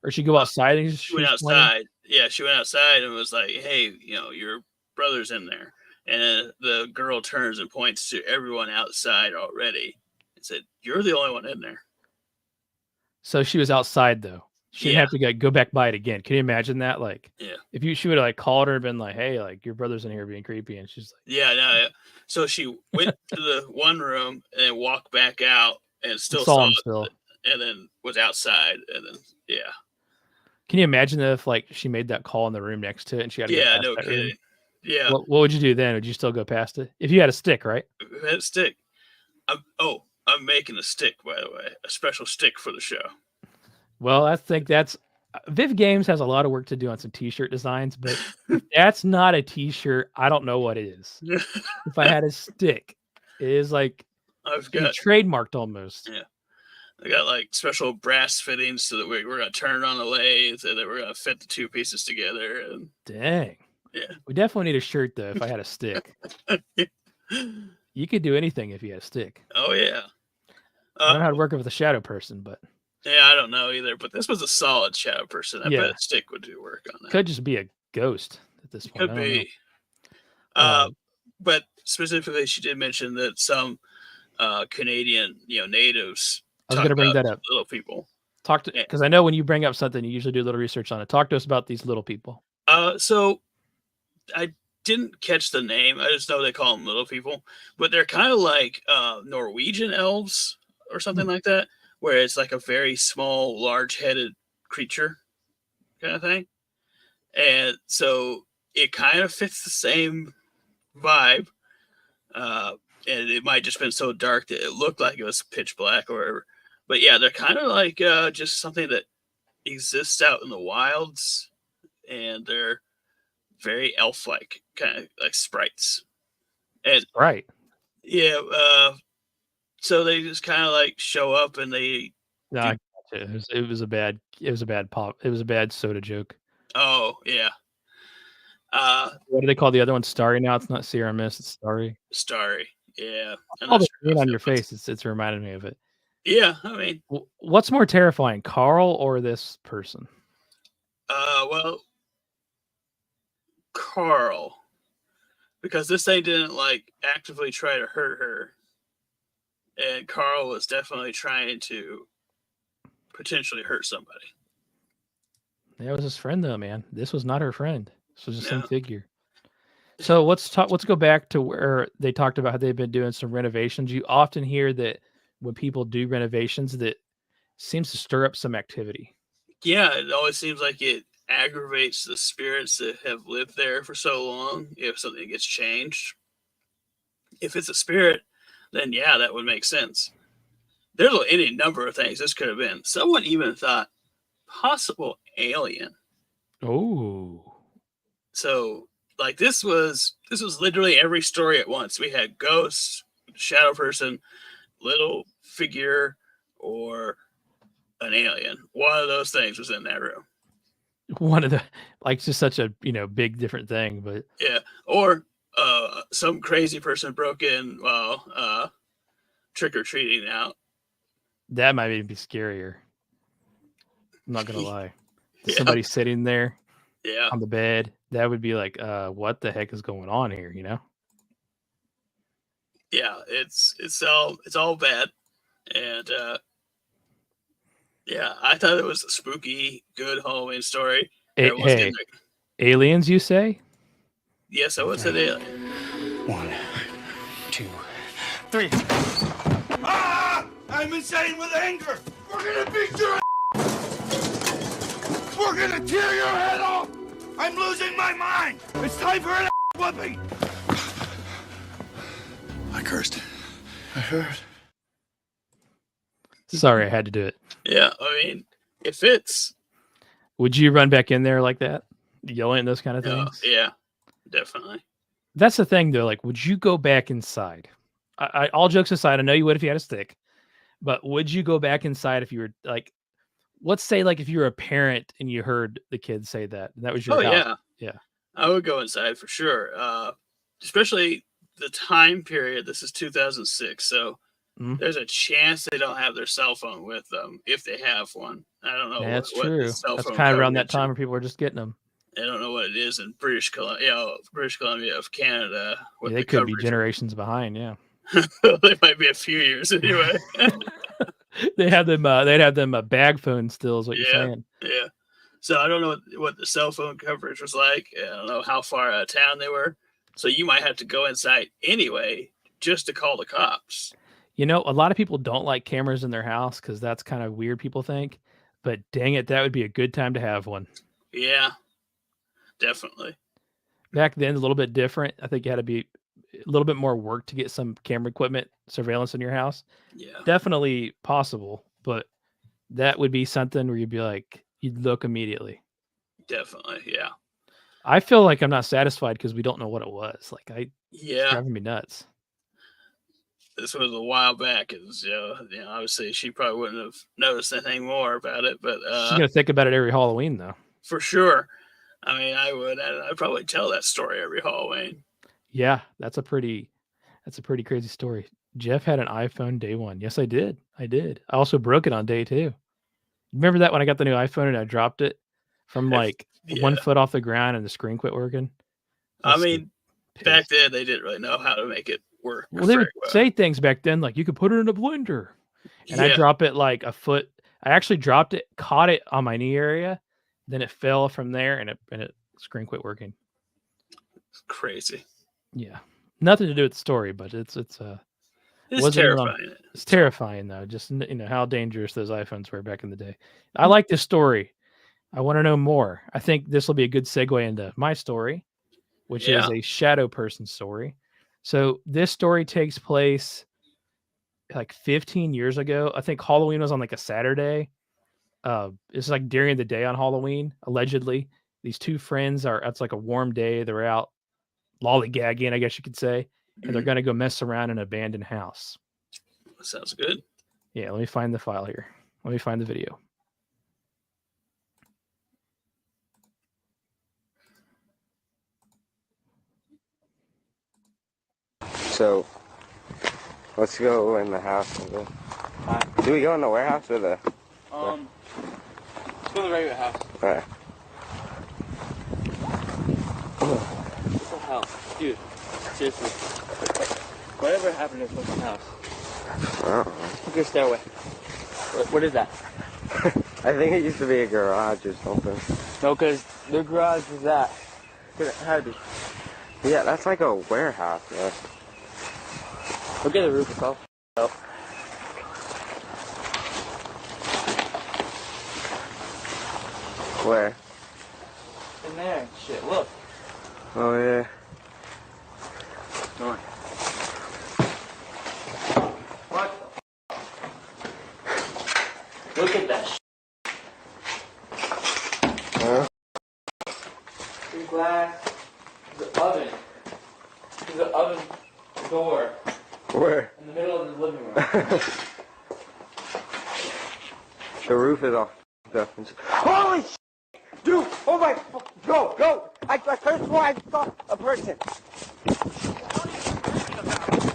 Or she go outside and
She went
she's pointing?
outside. Yeah, she went outside and was like, "Hey, your brother's in there." And the girl turns and points to everyone outside already and said, "You're the only one in there."
So she was outside though. She didn't
Yeah.
have to go back by it again. Can you imagine that? Like,
Yeah.
if she would have like called her and been like, "Hey, like your brother's in here being creepy," and she's like,
Yeah, no. Yeah. So she went to the one room and walked back out and still
saw
saw
him
it,
still.
and then was outside and then yeah.
Can you imagine if like she made that call in the room next to it and she had to go
Yeah,
past
no
that room?
kidding. Yeah.
What would you do then? Would you still go past it if you had a stick, right?
That stick. I'm making a stick, by the way, a special stick for the show.
Well, I think that's Viv Games has a lot of work to do on some T-shirt designs, but if that's not a T-shirt, I don't know what it is. If I had a stick, it is like
I've
be
got
trademarked almost.
Yeah. I got like special brass fittings so that we're gonna turn it on the lathe and then we're gonna fit the two pieces together. And
Dang.
yeah.
We definitely need a shirt though. If I had a stick, you could do anything if you had a stick.
Oh yeah.
I don't know how to work with a shadow person, but
Yeah, I don't know either, but this was a solid shadow person. I
Yeah.
bet a stick would do work on that.
could just be a ghost at this point.
Could
I don't know.
be. But specifically, she did mention that some Canadian, natives.
I was going to bring that up.
Little people.
Talk to
Yeah.
because I know when you bring up something, you usually do a little research on it. Talk to us about these little people.
So I didn't catch the name. I just know they call them little people, but they're kind of like Norwegian elves or something like that, where it's like a very small, large-headed creature kind of thing. And so it kind of fits the same vibe. And it might just been so dark that it looked like it was pitch black or whatever. But yeah, they're kind of like just something that exists out in the wilds, and they're very elf-like, kind of like sprites. And
Right.
yeah, so they just kind of like show up and they.
No, I gotcha. It was a bad pop. It was a bad soda joke.
Oh yeah.
What do they call the other one? Starry now. It's not Sierra Mist. It's Starry.
Starry. Yeah. I'm
All
not
the
sure
green
how I
on
feel
your
about
face. It's reminded me of it.
Yeah, I mean,
What's more terrifying, Carl or this person?
well, Carl, because this thing didn't like actively try to hurt her, and Carl was definitely trying to potentially hurt somebody.
That was his friend, though, man. This was not her friend. This was the same
No.
figure. So let's go back to where they talked about how they've been doing some renovations. You often hear that when people do renovations, that seems to stir up some activity.
Yeah, it always seems like it aggravates the spirits that have lived there for so long if something gets changed. If it's a spirit, then yeah, that would make sense. There's any number of things this could have been. Someone even thought possible alien.
Oh,
So like this was literally every story at once. We had ghosts, shadow person, little figure, or an alien. One of those things was in that room.
one of the just such a big different thing, but
Yeah, or some crazy person broke in while trick or treating out.
that might even be scarier. I'm not gonna lie.
Yeah.
Somebody sitting there
Yeah,
on the bed, that would be like, what the heck is going on here?
yeah, it's all bad, and yeah, I thought it was a spooky, good Halloween story. There was
Hey, aliens, you say?
yes, I would say alien.
1, 2, 3. Ah! I'm insane with anger! We're gonna beat your ass! We're gonna tear your head off! I'm losing my mind! It's time for an whooping! I cursed. I heard.
Sorry, I had to do it.
Yeah, I mean, it fits.
Would you run back in there like that, yelling those kind of things?
Yeah, definitely.
That's the thing, though. Like, would you go back inside? All jokes aside, I know you would if you had a stick, but would you go back inside if you were like, let's say, like if you were a parent and you heard the kid say that, and that was your house.
Yeah. I would go inside for sure. Especially the time period. This is 2006, so there's a chance they don't have their cell phone with them if they have one. I don't know.
That's
what
true.
the cell
That's
phone
kind of around that
coverage
time where people were just getting them.
I don't know what it is in British Columbia of Canada.
Yeah, they could be generations behind. Yeah,
they might be a few years anyway.
they have them. They'd have them bag phone still. Is what you're saying?
Yeah. So I don't know what the cell phone coverage was like. I don't know how far out of town they were. So you might have to go inside anyway just to call the cops.
A lot of people don't like cameras in their house because that's kind of weird, people think. But dang it, that would be a good time to have one.
Yeah, definitely.
Back then, a little bit different. I think you had to be a little bit more work to get some camera equipment, surveillance in your house.
Yeah.
Definitely possible, but that would be something where you'd be like, you'd look immediately.
Definitely, yeah.
I feel like I'm not satisfied because we don't know what it was. Like, it's
Yeah,
driving me nuts.
this was a while back. Obviously she probably wouldn't have noticed anything more about it, but
She's gonna think about it every Halloween, though.
for sure. I mean, I would. I'd probably tell that story every Halloween.
Yeah, that's a pretty crazy story. Jeff had an iPhone day one. Yes, I did. I also broke it on day two. Remember that when I got the new iPhone and I dropped it from like
Yeah.
1 foot off the ground and the screen quit working?
I
was
mean,
pissed.
back then they didn't really know how to make it work.
Well, they would
very well.
say things back then like you could put it in a blender, and I
Yeah.
drop it like a foot. I actually dropped it, caught it on my knee area, then it fell from there, and it screen quit working.
It's crazy.
Yeah, nothing to do with the story, but it's
It's
wasn't long.
terrifying.
It's terrifying though. Just how dangerous those iPhones were back in the day. I like this story. I want to know more. I think this will be a good segue into my story, which is a shadow person story. So this story takes place like 15 years ago. I think Halloween was on like a Saturday. It's like during the day on Halloween, allegedly. These two friends it's like a warm day. They're out lollygagging, I guess you could say, and they're going to go mess around in an abandoned house.
Sounds good.
Yeah, let me find the file here. Let me find the video.
So, let's go in the house. Do we go in the warehouse or the...
Let's go to the regular house.
Alright.
What the hell? Dude, seriously. Whatever happened to this fucking house?
I don't know.
Look your stairway. What is that?
I think it used to be a garage or something.
No, because their garage is that. It had to be.
Yeah, that's like a warehouse, man.
Look at the roof itself. Oh.
Where?
In there. Shit, look.
Oh, yeah.
Come on. What the Look at that shit.
Huh?
There's glass. There's an oven. There's an oven door
Where?
in the middle of the living room.
The roof is all up. Holy shit! Dude! Oh my... Go! Go! I first swore I saw a person.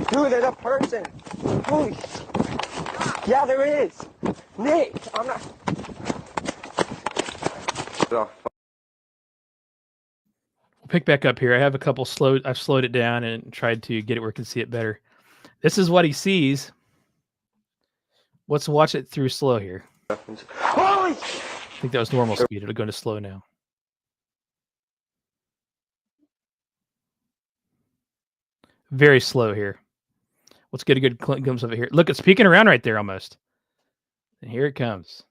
Dude, there's a person. Holy shit. Yeah, there is. Nick, I'm not... Oh,
We'll pick back up here. I have a couple I've slowed it down and tried to get it where we can see it better. This is what he sees. Let's watch it through slow here.
holy shit!
I think that was normal speed. It'll go to slow now. Very slow here. Let's get a good glimpse of it here. Look, it's peeking around right there almost. And here it comes.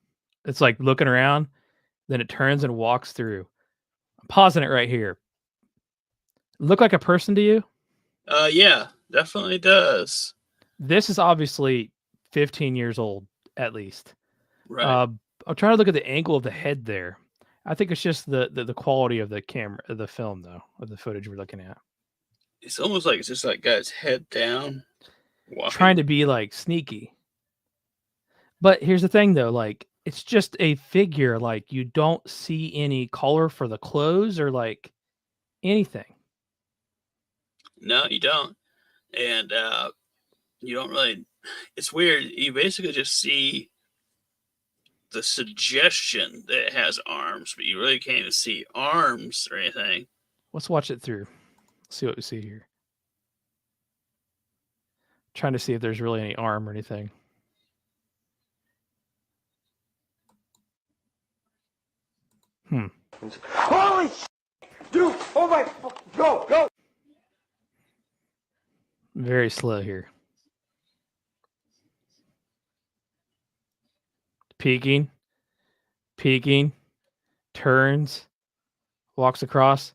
It's like looking around, then it turns and walks through. I'm pausing it right here. Look like a person to you?
Yeah, definitely does.
This is obviously 15 years old, at least.
Right.
I'm trying to look at the angle of the head there. I think it's just the quality of the camera, of the film, though, of the footage we're looking at.
It's almost like it's just like got its head down, walking.
Trying to be like sneaky. But here's the thing, though, like it's just a figure. Like you don't see any color for the clothes or like anything.
No, you don't. And you don't really. It's weird. You basically just see the suggestion that it has arms, but you really can't even see arms or anything.
Let's watch it through. See what we see here. Trying to see if there's really any arm or anything.
Holy shit! Dude! Oh my... Go! Go!
Very slow here. Peeking, turns, walks across.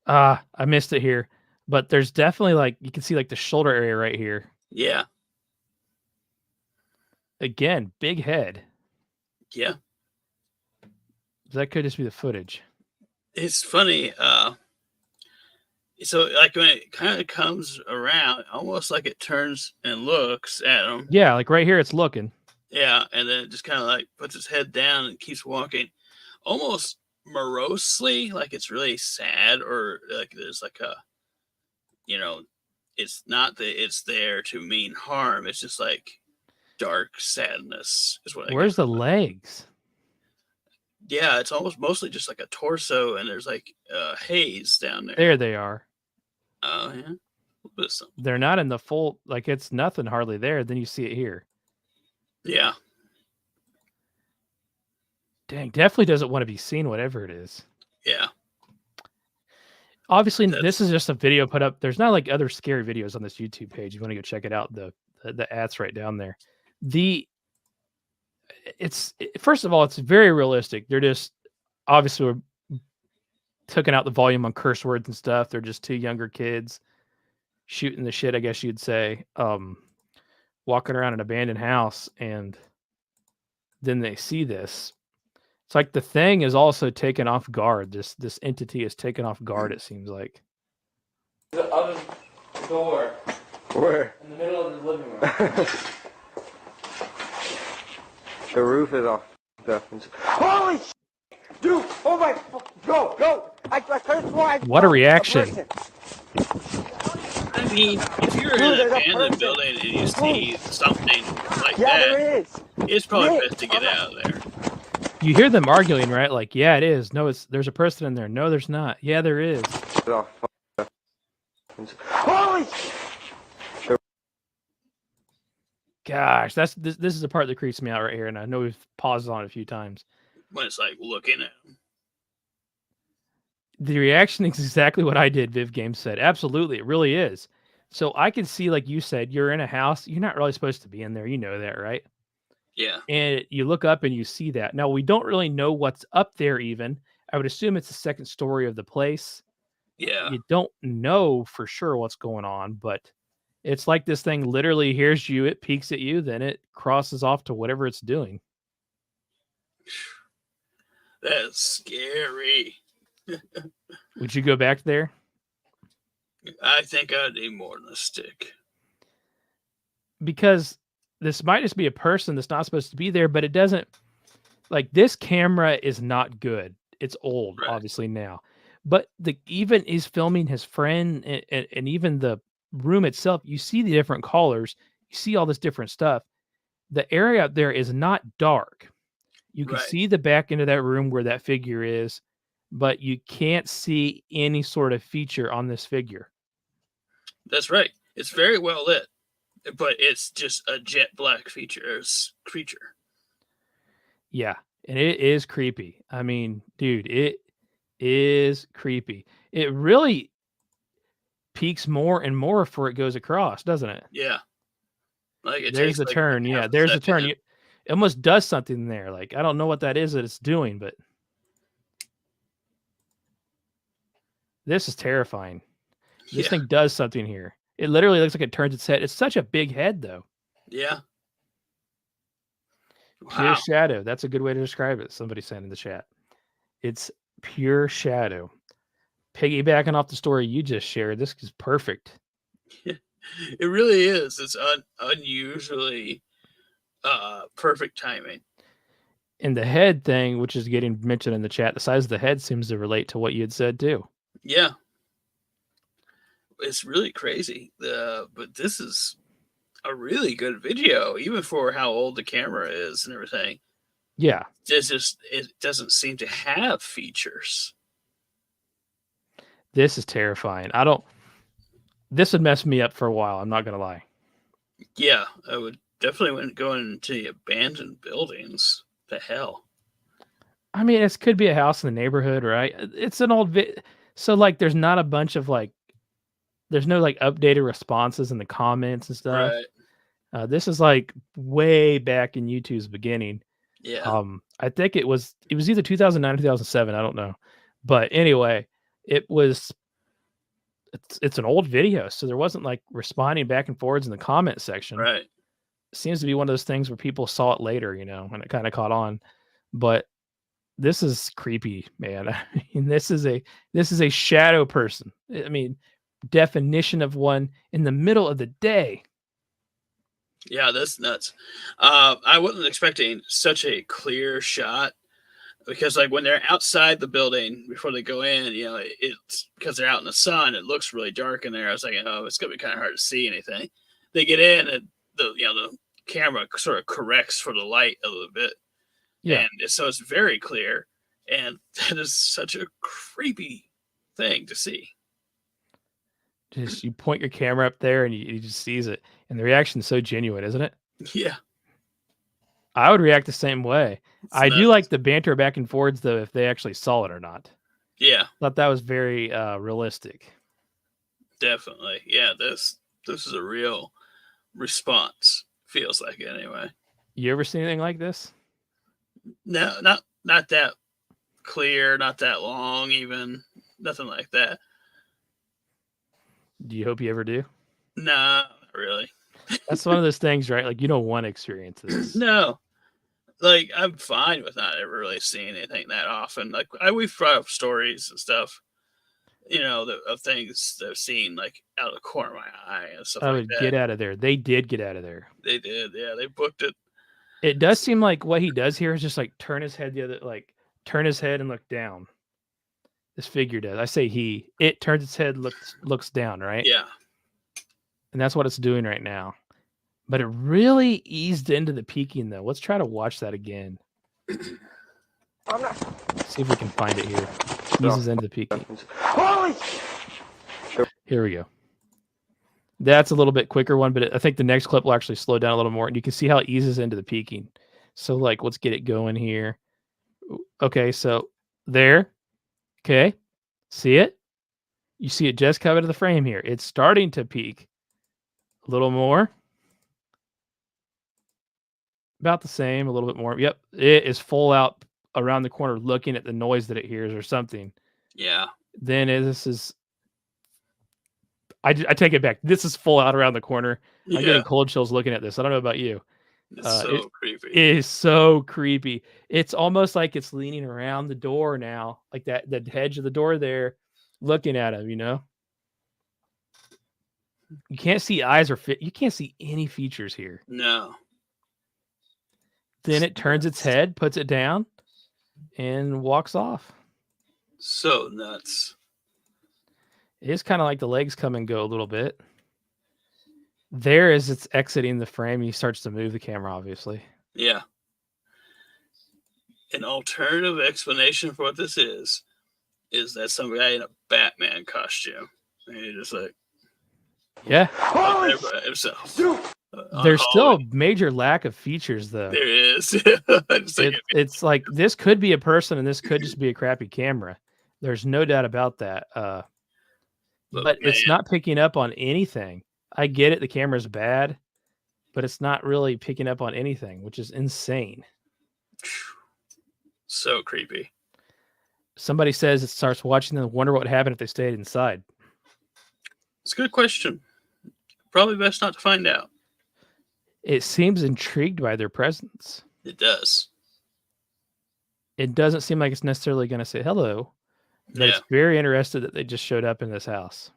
I missed it here. But there's definitely like, you can see like the shoulder area right here.
Yeah.
Again, big head.
Yeah,
That could just be the footage.
it's funny. So like when it kind of comes around, almost like it turns and looks at him.
Yeah, like right here, it's looking.
Yeah, and then it just kind of like puts its head down and keeps walking, almost morosely, like it's really sad, or like there's like a, you know, it's not that it's there to mean harm. It's just like dark sadness is what I
Where's
get.
the legs?
Yeah, it's almost mostly just like a torso, and there's like haze down there.
There they are.
Oh yeah, a little bit of something.
They're not in the full, like it's nothing hardly there. Then you see it here.
Yeah,
Dang, definitely doesn't want to be seen, whatever it is.
yeah,
Obviously,
That's-
this is just a video put up. There's not like other scary videos on this YouTube page. You want to go check it out. The ad's right down there. First of all, it's very realistic. They're just obviously we're taking out the volume on curse words and stuff. They're just two younger kids shooting the shit, I guess you'd say. Walking around an abandoned house, and then they see this. It's like the thing is also taken off guard. This entity is taken off guard, it seems like.
The other door
Where?
in the middle of the living room.
The roof is all up. Holy shit! Dude! Oh my! Go! Go! I could've sworn I
What a
saw
reaction.
person.
I mean, if you're in
Dude,
an
there's a
abandoned
person.
building and you see something like
Yeah,
that,
there is.
it's probably
Nick,
best to get out of there.
You hear them arguing, right? Like, yeah, it is. No, there's a person in there. No, there's not. Yeah, there is.
It's all up. Holy shit!
Gosh, this is the part that creeps me out right here, and I know we've paused on it a few times.
When it's like looking at him.
The reaction is exactly what I did, Viv Games said. Absolutely, it really is. So I can see, like you said, you're in a house. You're not really supposed to be in there. You know that, right?
Yeah,
And you look up and you see that. Now, we don't really know what's up there even. I would assume it's the second story of the place.
yeah,
You don't know for sure what's going on, but it's like this thing literally hears you, it peeks at you, then it crosses off to whatever it's doing.
that's scary.
Would you go back there?
I think I'd need more than a stick.
Because this might just be a person that's not supposed to be there, but it doesn't, like, this camera is not good. It's old,
Right.
obviously now, but even he's filming his friend, and even the room itself, you see the different colors, you see all this different stuff. The area up there is not dark. You can
Right.
see the back end of that room where that figure is, but you can't see any sort of feature on this figure.
That's right. It's very well lit, but it's just a jet black creature.
Yeah, and it is creepy. I mean, dude, it is creepy. It really peaks more and more before it goes across, doesn't it?
Yeah. Like it
There's
takes
the
like
turn.
half
Yeah,
a
there's the
second
turn.
and-
It almost does something there. Like, I don't know what that is that it's doing, but this is terrifying. This
Yeah.
thing does something here. It literally looks like it turns its head. It's such a big head, though.
Yeah.
Pure
Wow.
shadow. That's a good way to describe it. Somebody said in the chat. It's pure shadow. Piggybacking off the story you just shared, this is perfect.
It really is. It's unusually perfect timing.
And the head thing, which is getting mentioned in the chat, the size of the head seems to relate to what you had said too.
Yeah. It's really crazy. But this is a really good video, even for how old the camera is and everything.
Yeah.
It doesn't seem to have features.
This is terrifying. This would mess me up for a while. I'm not going to lie.
Yeah, I would definitely wouldn't go into the abandoned buildings. The hell.
I mean, it could be a house in the neighborhood, right? It's an old so like there's not a bunch of there's no like updated responses in the comments and stuff.
Right.
This is like way back in YouTube's beginning.
Yeah.
I think it was either 2009 or 2007, I don't know. But anyway, it's an old video, so there wasn't like responding back and forwards in the comment section.
Right.
It seems to be one of those things where people saw it later, and it kind of caught on. but this is creepy, man. I mean, this is a shadow person. I mean, definition of one in the middle of the day.
Yeah, that's nuts. I wasn't expecting such a clear shot because, like, when they're outside the building before they go in, it's because they're out in the sun. It looks really dark in there. I was like, oh, it's gonna be kind of hard to see anything. They get in, and the camera sort of corrects for the light a little bit,
Yeah.
and so it's very clear. And that is such a creepy thing to see.
Just you point your camera up there and you just sees it. And the reaction is so genuine, isn't it?
Yeah,
I would react the same way.
it's
I do
nuts.
like the banter back and forwards though, if they actually saw it or not.
Yeah,
Thought that was very realistic.
definitely. Yeah, this is a real response. Feels like it anyway.
You ever seen anything like this?
No, not that clear, not that long, even nothing like that.
Do you hope you ever do?
Nah, not really.
That's one of those things, right? Like you don't want to experience this.
No, like I'm fine with not ever really seeing anything that often. Like we've brought up stories and stuff, of things that I've seen like out of the corner of my eye and stuff
I
like
would
that.
get out of there. They did get out of there.
They did, yeah. They booked it.
It does seem like what he does here is just like turn his head turn his head and look down. This figure does. I say he. It turns its head, looks down, right?
Yeah,
And that's what it's doing right now. But it really eased into the peeking though. Let's try to watch that again.
I'm not.
See if we can find it here. Eases into the peeking.
Holy
Here we go. That's a little bit quicker one, but I think the next clip will actually slow down a little more, and you can see how it eases into the peaking. So, like, let's get it going here. Okay, so there. Okay, see it? You see it just come into the frame here. It's starting to peak. A little more. About the same, a little bit more. Yep, it is full out around the corner looking at the noise that it hears or something.
yeah,
Then this is... I take it back. This is full out around the corner. I'm
yeah.
getting cold chills looking at this. I don't know about you.
It's so creepy.
It is so creepy. It's almost like it's leaning around the door now, like that the edge of the door there, looking at him. You can't see eyes or you can't see any features here.
No,
Then it turns its head, puts it down, and walks off.
so nuts.
It is kind of like the legs come and go a little bit. There, as it's exiting the frame, he starts to move the camera, obviously.
Yeah. An alternative explanation for what this is that some guy in a Batman costume. And you're just like,
Yeah.
Holy
there by himself.
dude.
There's still a
Halloween.
major lack of features, though.
There is. I just think
It's like this could be a person and this could just be a crappy camera. There's no doubt about that. But it's
man,
not picking up on anything. I get it. The camera's bad, but it's not really picking up on anything, which is insane.
so creepy.
Somebody says it starts watching them, wonder what would happen if they stayed inside.
It's a good question. Probably best not to find out.
It seems intrigued by their presence.
It does.
It doesn't seem like it's necessarily going to say hello, but
Yeah,
it's very interested that they just showed up in this house.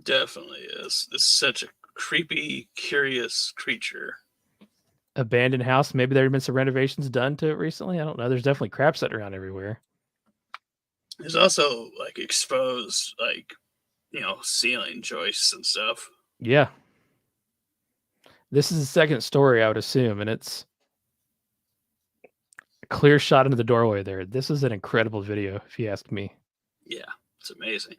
definitely is. It's such a creepy, curious creature.
Abandoned house. Maybe there have been some renovations done to it recently. I don't know. There's definitely crap sitting around everywhere.
There's also like exposed, like, ceiling joists and stuff.
Yeah. This is the second story, I would assume, and it's a clear shot into the doorway there. This is an incredible video, if you ask me.
Yeah, it's amazing.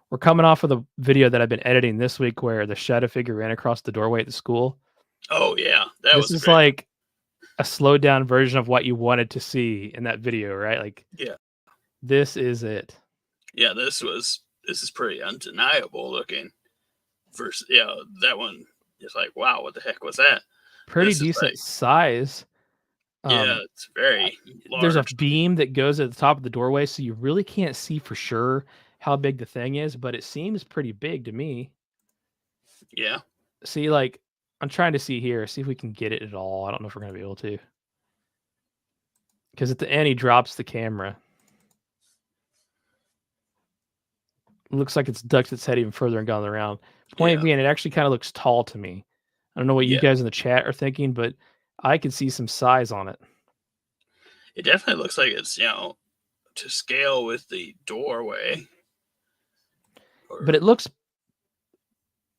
We're coming off of the video that I've been editing this week where the shadow figure ran across the doorway at the school.
Oh yeah, that
This
was
is
great.
like a slowed down version of what you wanted to see in that video, right? Like,
Yeah.
This is it.
Yeah, this is pretty undeniable looking. Versus, that one is like, wow, what the heck was that?
Pretty
This is
decent
like-
size.
Yeah, it's very large.
There's a beam that goes at the top of the doorway, so you really can't see for sure how big the thing is, but it seems pretty big to me.
Yeah,
See, like, I'm trying to see here, see if we can get it at all. I don't know if we're gonna be able to. Because at the end he drops the camera. Looks like it's ducked its head even further and gone around. Point
Yeah.
being, it actually kind of looks tall to me. I don't know what you
Yeah.
guys in the chat are thinking, but I can see some size on it.
It definitely looks like it's, to scale with the doorway.
But it looks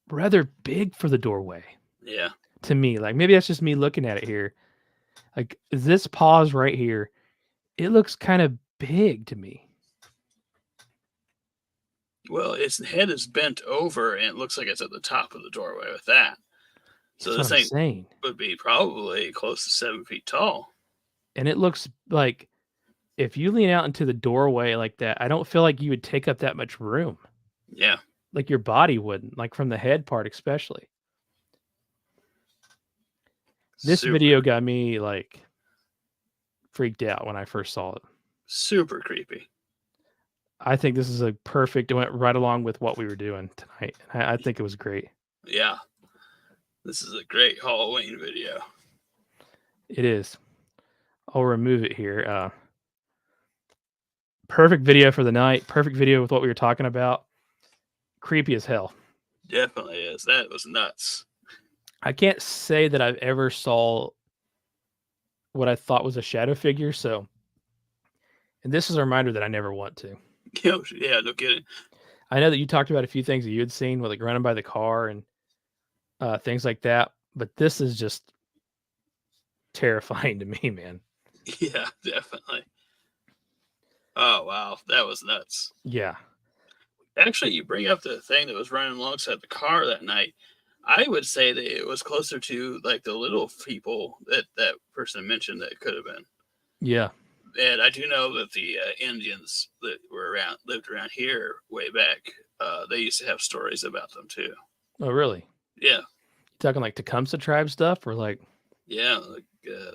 rather big for the doorway
Yeah.
to me. Like maybe that's just me looking at it here. Like this pause right here, it looks kind of big to me.
Well, its head is bent over, and it looks like it's at the top of the doorway with that. So
That's
this
what I'm
thing
saying.
would be probably close to 7 feet tall.
And it looks like if you lean out into the doorway like that, I don't feel like you would take up that much room.
Yeah.
Like your body wouldn't, like from the head part especially. This
Super,
video got me like freaked out when I first saw it.
super creepy.
I think this is a perfect, it went right along with what we were doing tonight. I think it was great.
Yeah. This is a great Halloween video.
It is. I'll remove it here. Perfect video for the night. Perfect video with what we were talking about. Creepy as hell.
Definitely is. That was nuts.
I can't say that I've ever saw what I thought was a shadow figure. So, and this is a reminder that I never want to.
Yeah, no kidding.
I know that you talked about a few things that you had seen with like running by the car and things like that, but this is just terrifying to me, man.
Yeah, definitely. Oh, wow. That was nuts.
Yeah.
Actually, you bring up the thing that was running alongside the car that night. I would say that it was closer to like the little people that person mentioned that it could have been.
Yeah.
And I do know that the Indians that lived around here way back, they used to have stories about them too.
Oh, really?
Yeah,
You talking like Tecumseh tribe stuff or like,
yeah, like a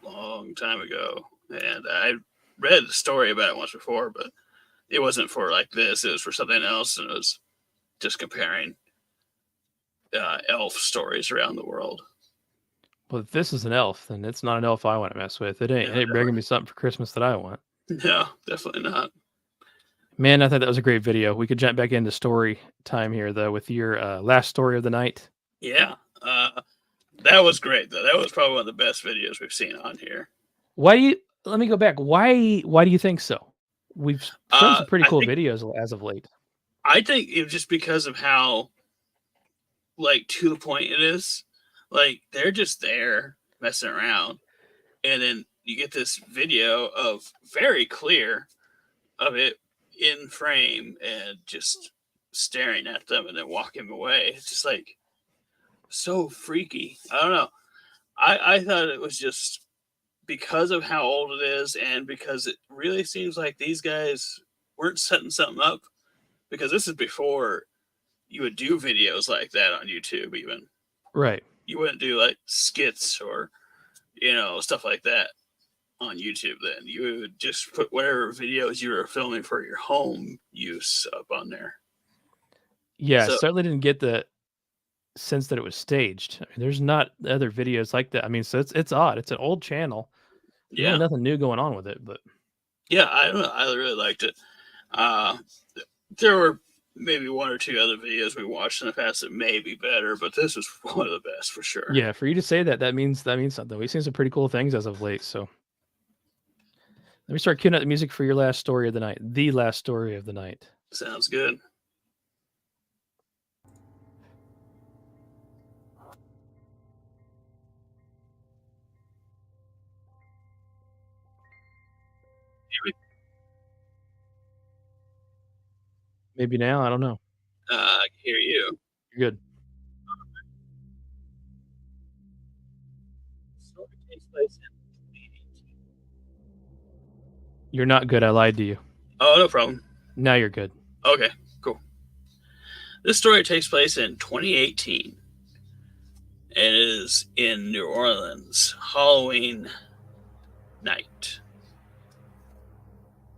long time ago. And I read a story about it once before, but it wasn't for like this. It was for something else, and it was just comparing elf stories around the world.
well, if this is an elf, then it's not an elf I want to mess with. It ain't
Yeah,
bringing me something for Christmas that I want.
No, definitely not.
Man, I thought that was a great video. We could jump back into story time here, though, with your last story of the night.
Yeah, that was great though. That was probably one of the best videos we've seen on here.
Why do you? Let me go back. Why do you think so? We've shown some pretty
I
cool
think-
videos as of late.
I think it was just because of how, like, to the point it is. Like, they're just there messing around, and then you get this video of very clear of it in frame and just staring at them and then walking away. It's just like so freaky. I don't know. I thought it was just because of how old it is and because it really seems like these guys weren't setting something up, because this is before you would do videos like that on YouTube. Even
Right.
you wouldn't do like skits or stuff like that on YouTube. Then you would just put whatever videos you were filming for your home use up on there.
Yeah,
So-
certainly didn't get the sense that it was staged. I mean, there's not other videos like that. I mean, so it's odd. It's an old channel. There's
Yeah,
really nothing new going on with it, but
yeah, I don't know. I really liked it. There were maybe one or two other videos we watched in the past that may be better, but this was one of the best for sure.
yeah, for you to say that, that means something. We've seen some pretty cool things as of late. So let me start queuing up the music for your last story of the night. The last story of the night.
Sounds good.
Maybe now, I don't know.
I can hear you.
You're good.
Story takes place in 2018.
You're not good. I lied to you.
Oh, no problem.
Now you're good.
Okay, cool. This story takes place in 2018 and it is in New Orleans, Halloween night.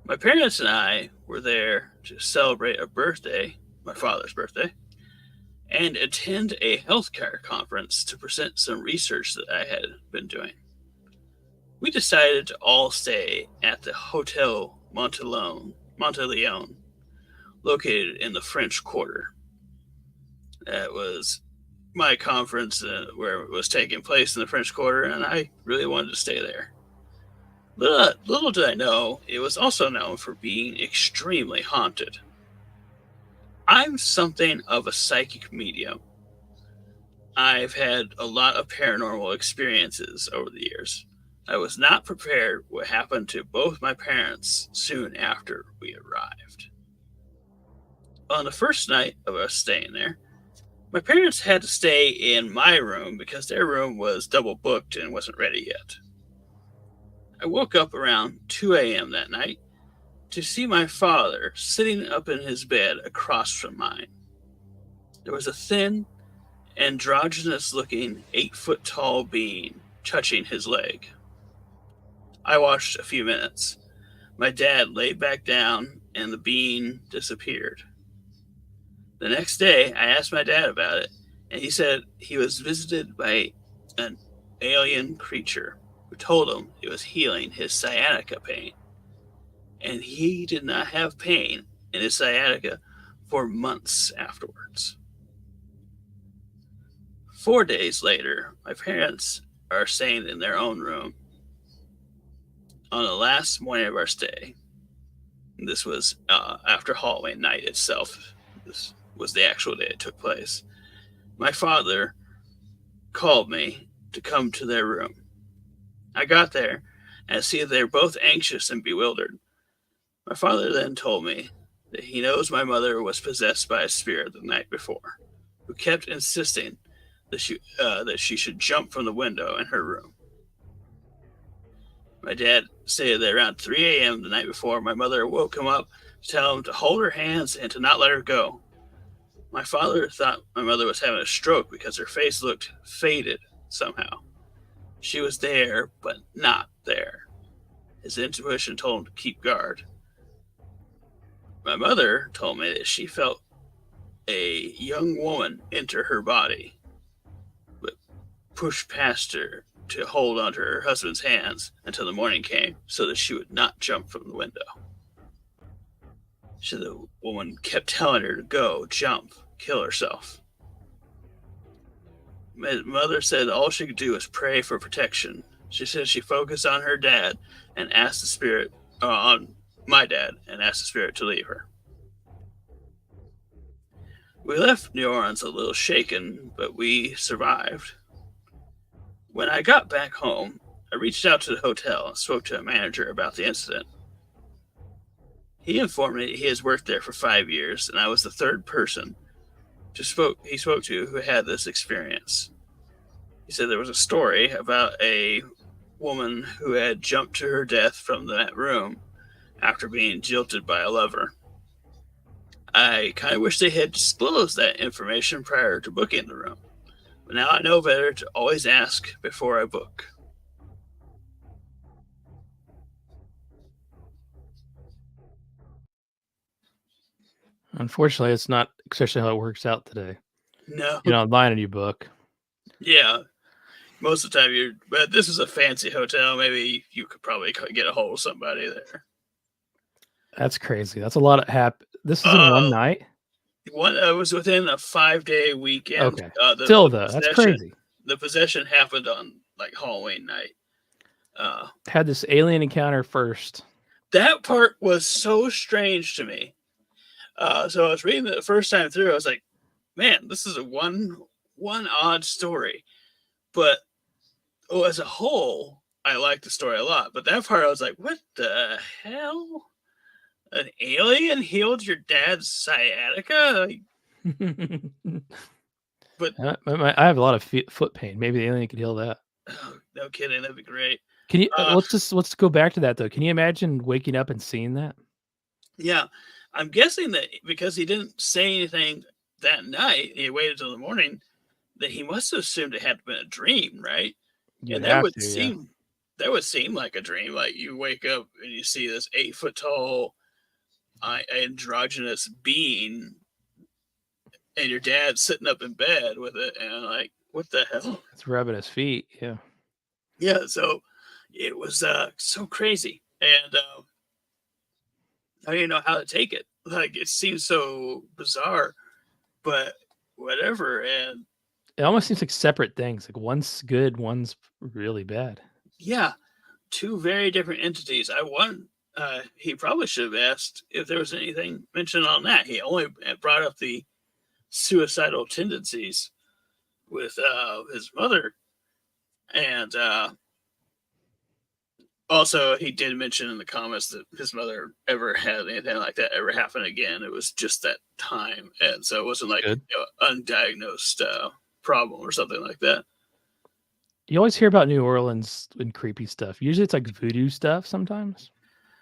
My parents and I were there to celebrate a birthday, my father's birthday, and attend a healthcare conference to present some research that I had been doing. We decided to all stay at the Hotel Monteleone, located in the French Quarter. That was my conference where it was taking place in the French Quarter, and I really wanted to stay there. Little did I know, it was also known for being extremely haunted. I'm something of a psychic medium. I've had a lot of paranormal experiences over the years. I was not prepared what happened to both my parents soon after we arrived. On the first night of us staying there, my parents had to stay in my room because their room was double booked and wasn't ready yet. I woke up around 2 a.m. that night to see my father sitting up in his bed across from mine. There was a thin, androgynous-looking 8-foot-tall being touching his leg. I watched a few minutes. My dad laid back down and the being disappeared. The next day, I asked my dad about it, and he said he was visited by an alien creature who told him it was healing his sciatica pain. And he did not have pain in his sciatica for months afterwards. 4 days later, my parents are staying in their own room. On the last morning of our stay, this was after Halloween night itself, this was the actual day it took place, my father called me to come to their room. I got there and see they were both anxious and bewildered. My father then told me that he knows my mother was possessed by a spirit the night before, who kept insisting that she should jump from the window in her room. My dad said that around 3 a.m. the night before, my mother woke him up to tell him to hold her hands and to not let her go. My father thought my mother was having a stroke because her face looked faded somehow. She was there, but not there. His intuition told him to keep guard. My mother told me that she felt a young woman enter her body, but pushed past her to hold onto her husband's hands until the morning came so that she would not jump from the window. So the woman kept telling her to go, jump, kill herself. My mother said all she could do was pray for protection. She said she focused on her dad and asked the spirit, on my dad, and asked the spirit to leave her. We left New Orleans a little shaken, but we survived. When I got back home, I reached out to the hotel and spoke to a manager about the incident. He informed me he has worked there for 5 years, and I was the third person he spoke to who had this experience. He said there was a story about a woman who had jumped to her death from that room after being jilted by a lover. I kind of wish they had disclosed that information prior to booking the room, but now I know better to always ask before I book.
Unfortunately, it's not especially how it works out today.
No.
You know, buying a new book.
Yeah. Most of the time but this is a fancy hotel. Maybe you could probably get a hold of somebody there.
That's crazy. That's a lot of This is in one night?
It was within a 5-day weekend.
Okay. Still though, that's crazy.
The possession happened on like Halloween night.
Had this alien encounter first.
That part was so strange to me. So I was reading it the first time through. I was like, man, this is a one odd story. But as a whole, I liked the story a lot. But that part, I was like, what the hell? An alien healed your dad's sciatica? But
I have a lot of foot pain. Maybe the alien could heal that.
Oh, no kidding. That'd be great.
Can you let's go back to that though. Can you imagine waking up and seeing that?
Yeah. I'm guessing that because he didn't say anything that night, he waited till the morning, that he must have assumed it had been a dream, right? And that would seem like a dream. Like you wake up and you see this 8-foot tall androgynous being, and your dad's sitting up in bed with it, and I'm like, what the hell?
It's rubbing his feet. Yeah.
Yeah, so it was so crazy, and I didn't know how to take it. Like, it seems so bizarre, but whatever. And
It almost seems like separate things. Like one's good, one's really bad.
yeah, two very different entities. He probably should have asked if there was anything mentioned on that. He only brought up the suicidal tendencies with his mother, and also he did mention in the comments that his mother ever had anything like that ever happen again. It was just that time, and so it wasn't like
Good.
undiagnosed problem or something like that.
You always hear about New Orleans and creepy stuff. Usually it's like voodoo stuff sometimes.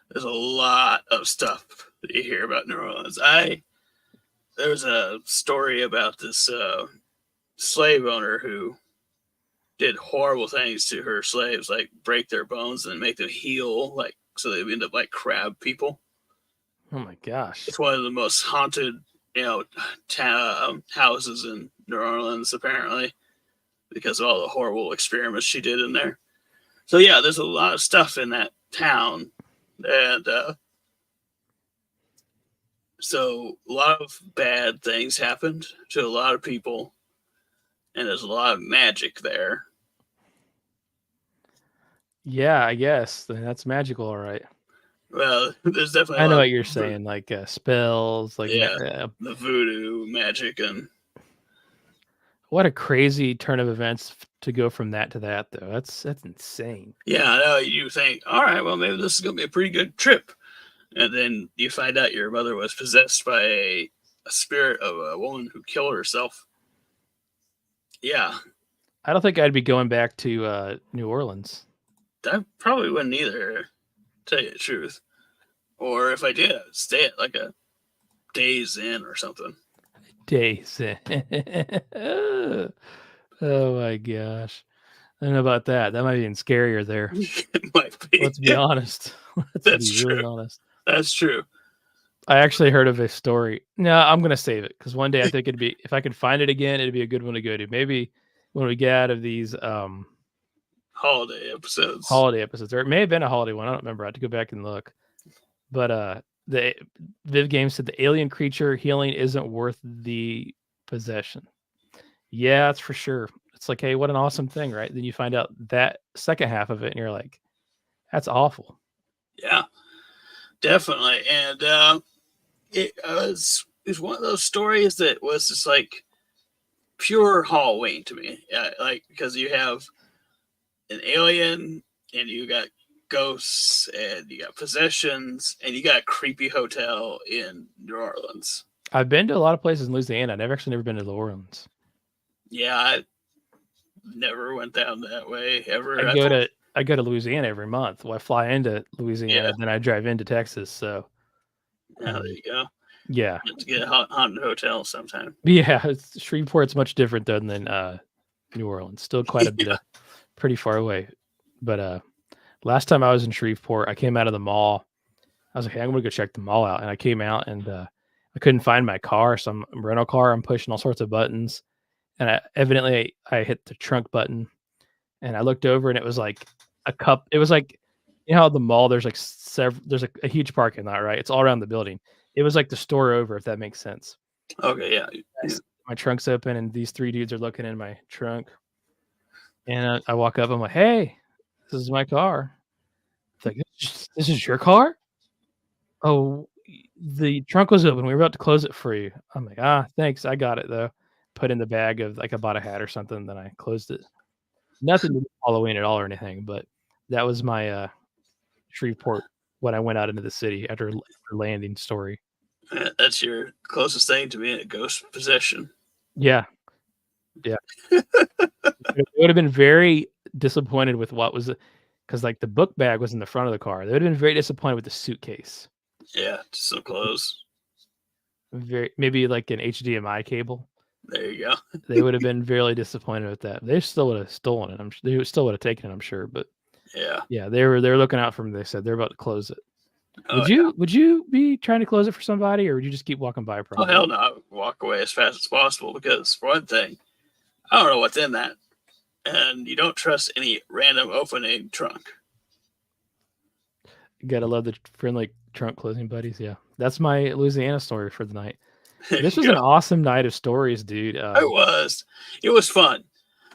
There's a lot of stuff that you hear about New Orleans. There's a story about this slave owner who did horrible things to her slaves, like break their bones and make them heal, like so they end up like crab people.
Oh my gosh.
It's one of the most haunted, houses in New Orleans, apparently, because of all the horrible experiments she did in there. So yeah, there's a lot of stuff in that town, and so a lot of bad things happened to a lot of people, and there's a lot of magic there.
Yeah, I guess that's magical, all right.
Well, there's definitely
I know
lot
what
of
you're saying, like spells, like
Yeah. the voodoo magic, and
what a crazy turn of events to go from that to that, though. That's insane.
yeah, I know you think, all right, well, maybe this is gonna be a pretty good trip, and then you find out your mother was possessed by a spirit of a woman who killed herself. Yeah,
I don't think I'd be going back to New Orleans.
I probably wouldn't either, tell you the truth. Or if I did, I'd stay at like a Days Inn or something.
Days. Oh my gosh. I don't know about that. That might be even scarier there.
It might be.
Let's be honest. Let's
That's
be really
true.
honest.
That's true.
I actually heard of a story. No, I'm gonna save it because one day I think it'd be if I could find it again, it'd be a good one to go to. Maybe when we get out of these
Holiday episodes.
holiday episodes, or it may have been a holiday one. I don't remember. I have to go back and look. But the Viv Games said the alien creature healing isn't worth the possession. Yeah, that's for sure. It's like, hey, what an awesome thing, right? Then you find out that second half of it, and you're like, that's awful.
Yeah, definitely. And it was one of those stories that was just like pure Halloween to me. Like, because you have an alien, and you got ghosts, and you got possessions, and you got a creepy hotel in New Orleans.
I've been to a lot of places in Louisiana. I've never been to New Orleans.
Yeah, I never went down that way ever.
I go to Louisiana every month. Well, I fly into Louisiana,
Yeah.
then I drive into Texas. So
Yeah, there you go.
yeah,
Let's get a haunted hotel sometime.
yeah. Shreveport's much different than New Orleans. Still quite a bit of pretty far away. But last time I was in Shreveport, I came out of the mall. I was like, hey, I'm gonna go check the mall out, and I came out and I couldn't find my car, so I'm rental car. I'm pushing all sorts of buttons, and I hit the trunk button, and I looked over, and it was like a cup. It was like, you know how at the mall there's like there's a huge parking lot, right? It's all around the building. It was like the store over, if that makes sense.
Okay, yeah.
My trunk's open, and these three dudes are looking in my trunk, and I walk up. I'm like, hey, this is my car. It's like, this is your car? Oh, the trunk was open. We were about to close it for you. I'm like, thanks. I got it though. Put in the bag of like I bought a hat or something. Then I closed it. Nothing to do with Halloween at all or anything, but that was my Shreveport when I went out into the city after landing story.
That's your closest thing to being a ghost possession.
Yeah. Yeah. They would have been very disappointed with what was because like the book bag was in the front of the car. They would have been very disappointed with the suitcase.
Yeah, just so close.
Maybe like an HDMI cable.
There you go.
They would have been very disappointed with that. They still would have stolen it. They still would have taken it, I'm sure. But
Yeah.
yeah, they were looking out for me. They said they're about to close it.
Oh,
Would you be trying to close it for somebody, or would you just keep walking by?
oh
Probably.
hell no! I would walk away as fast as possible because, for one thing, I don't know what's in that, and you don't trust any random opening trunk.
You gotta love the friendly trunk closing buddies. Yeah, that's my Louisiana story for the night. This was
Yeah,
an awesome night of stories, dude.
it was fun.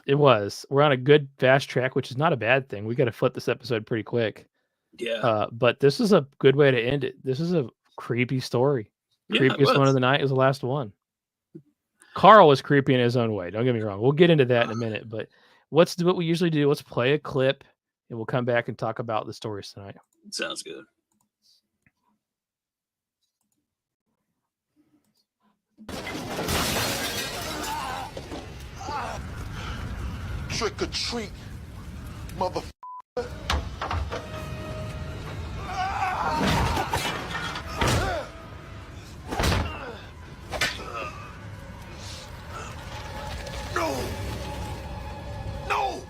It was. We're on a good fast track, which is not a bad thing. We got to flip this episode pretty quick.
Yeah,
But this is a good way to end it. This is a creepy story.
yeah, it
Creepiest one
was.
of the night is the last one. Carl was creepy in his own way. Don't get me wrong. We'll get into that in a minute. But what we usually do? Let's play a clip, and we'll come back and talk about the stories tonight.
Sounds good.
Trick or treat, mother. No! No!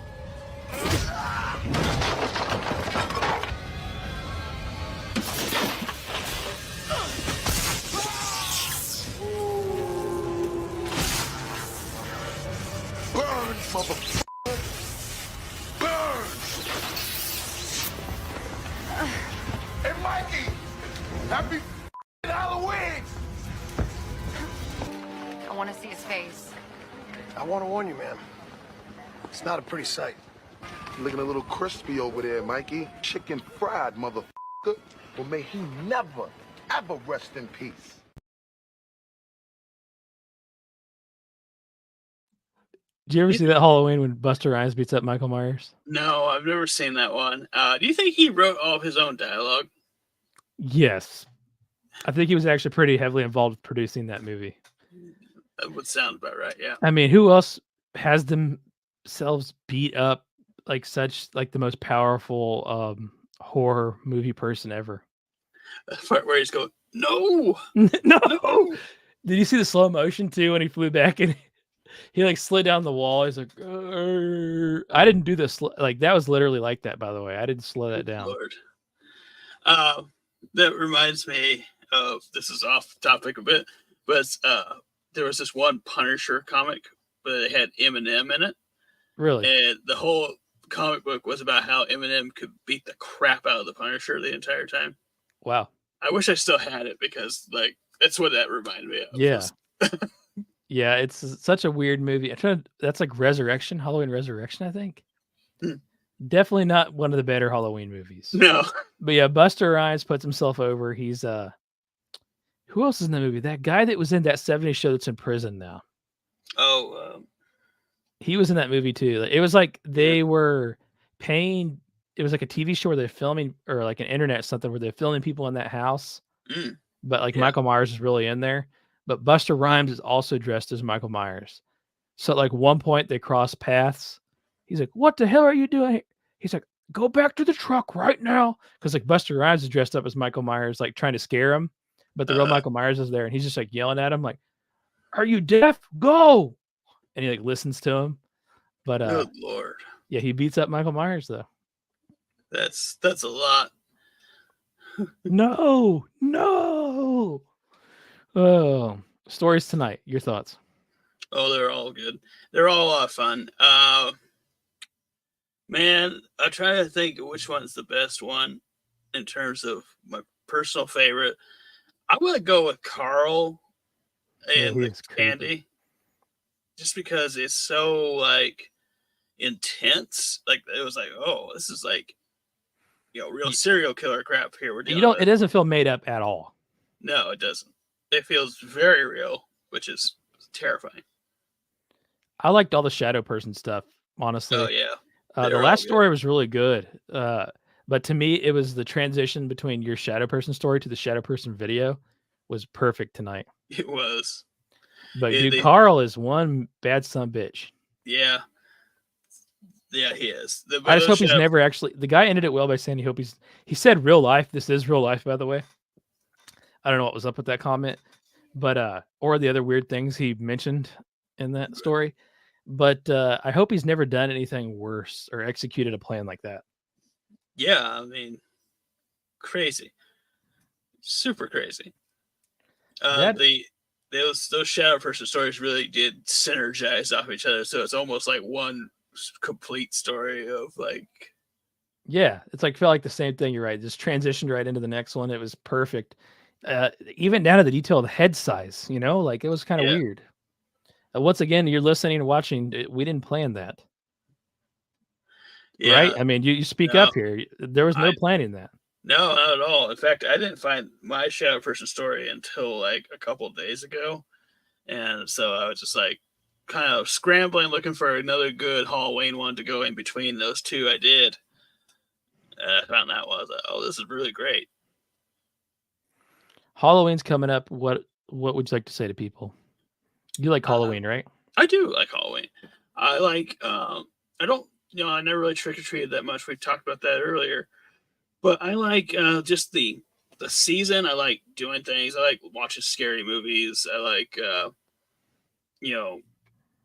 Burn, mother. Burn! Hey, Mikey! Happy Halloween!
I want to see his face.
I want to warn you, man. It's not a pretty sight.
Looking a little crispy over there, Mikey. Chicken fried, motherfucker. Well, may he never, ever rest in peace.
Did you ever see that Halloween when Buster Rhymes beats up Michael Myers?
No, I've never seen that one. Do you think he wrote all of his own dialogue?
Yes. I think he was actually pretty heavily involved with producing that movie.
That would sound about right. Yeah.
I mean, who else has themselves beat up like the most powerful horror movie person ever?
The part where he's going, no.
No. Did you see the slow motion too when he flew back and he like slid down the wall? He's like, "Arr." I didn't do this. Like that was literally like that, by the way. I didn't slow that down.
Lord. That reminds me of, this is off topic a bit, but there was this one Punisher comic, but it had Eminem in it,
Really?
and the whole comic book was about how Eminem could beat the crap out of the Punisher the entire time.
Wow.
I wish I still had it because, like, that's what that reminded me of.
Yeah. Yeah, it's such a weird movie. That's like Resurrection, Halloween Resurrection, I think.
Hmm.
Definitely not one of the better Halloween movies.
No.
But yeah, Buster Rhymes puts himself over. He's who else is in the movie? That guy that was in that 70s show that's in prison now.
Oh,
He was in that movie too. It was like they were paying. It was like a TV show where they're filming, or like an internet something where they're filming people in that house.
Mm.
But like
Yeah.
Michael Myers is really in there. But Buster Rhymes is also dressed as Michael Myers. So at like one point they cross paths. He's like, "What the hell are you doing?" He's like, "Go back to the truck right now." Because like Buster Rhymes is dressed up as Michael Myers, like trying to scare him. But the real Michael Myers is there, and he's just like yelling at him, like, "Are you deaf? Go!" And he like listens to him. But
good Lord.
yeah, he beats up Michael Myers though.
That's a lot.
No. Oh, stories tonight. Your thoughts?
Oh, they're all good. They're all fun. Man, I'm trying to think of which one's the best one in terms of my personal favorite. I would go with Carl
Yeah,
and
he
the
is creepy.
candy, just because it's so like intense. Like it was like, oh, this is like, real serial killer crap here. We're
You
dealing
don't. It
with.
doesn't feel made up at all.
No, it doesn't. It feels very real, which is terrifying.
I liked all the shadow person stuff. Honestly,
Oh yeah.
the
they're all
last
good.
story was really good. But to me, it was the transition between your shadow person story to the shadow person video was perfect tonight.
It was.
But
Yeah,
dude, Carl is one bad son of a bitch.
Yeah. Yeah, he is.
I just hope he's never actually. The guy ended it well by saying he said real life. This is real life, by the way. I don't know what was up with that comment, but or the other weird things he mentioned in that story. But I hope he's never done anything worse or executed a plan like that.
Yeah, I mean, crazy. Super crazy.
That-
Those shadow person stories really did synergize off each other, so it's almost like one complete story of like.
Yeah, it's like felt like the same thing. You're right. Just transitioned right into the next one. It was perfect. Even down to the detail of the head size. Like it was kind of
Yeah.
weird. Once again, you're listening and watching. We didn't plan that,
Yeah,
right? I mean, you speak
No,
up here. There was no
I-
planning that.
no, not at all. In fact, I didn't find my shadow person story until like a couple of days ago, and so I was just like kind of scrambling, looking for another good Halloween one to go in between those two. I did. I found that one. I was like, oh, this is really great.
Halloween's coming up. What would you like to say to people? You like Halloween, right?
I do like Halloween. I like. I don't. I never really trick or treated that much. We talked about that earlier, but I like just the season. I like doing things. I like watching scary movies. I like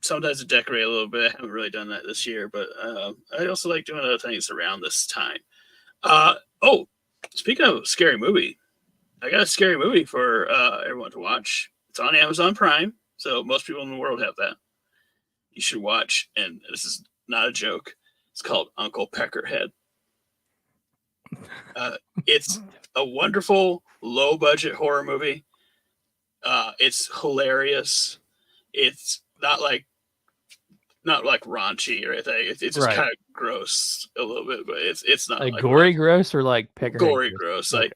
sometimes to decorate a little bit. I haven't really done that this year, but I also like doing other things around this time. Oh, speaking of scary movie, I got a scary movie for everyone to watch. It's on Amazon Prime, so most people in the world have that. You should watch, and this is not a joke. It's called Uncle Peckerhead. It's a wonderful low-budget horror movie. It's hilarious. It's not like raunchy or anything. It's just
Right.
kind of gross a little bit, but it's not
Like
like
gory gross or like Peckerhead
gory gross.
Okay.
Like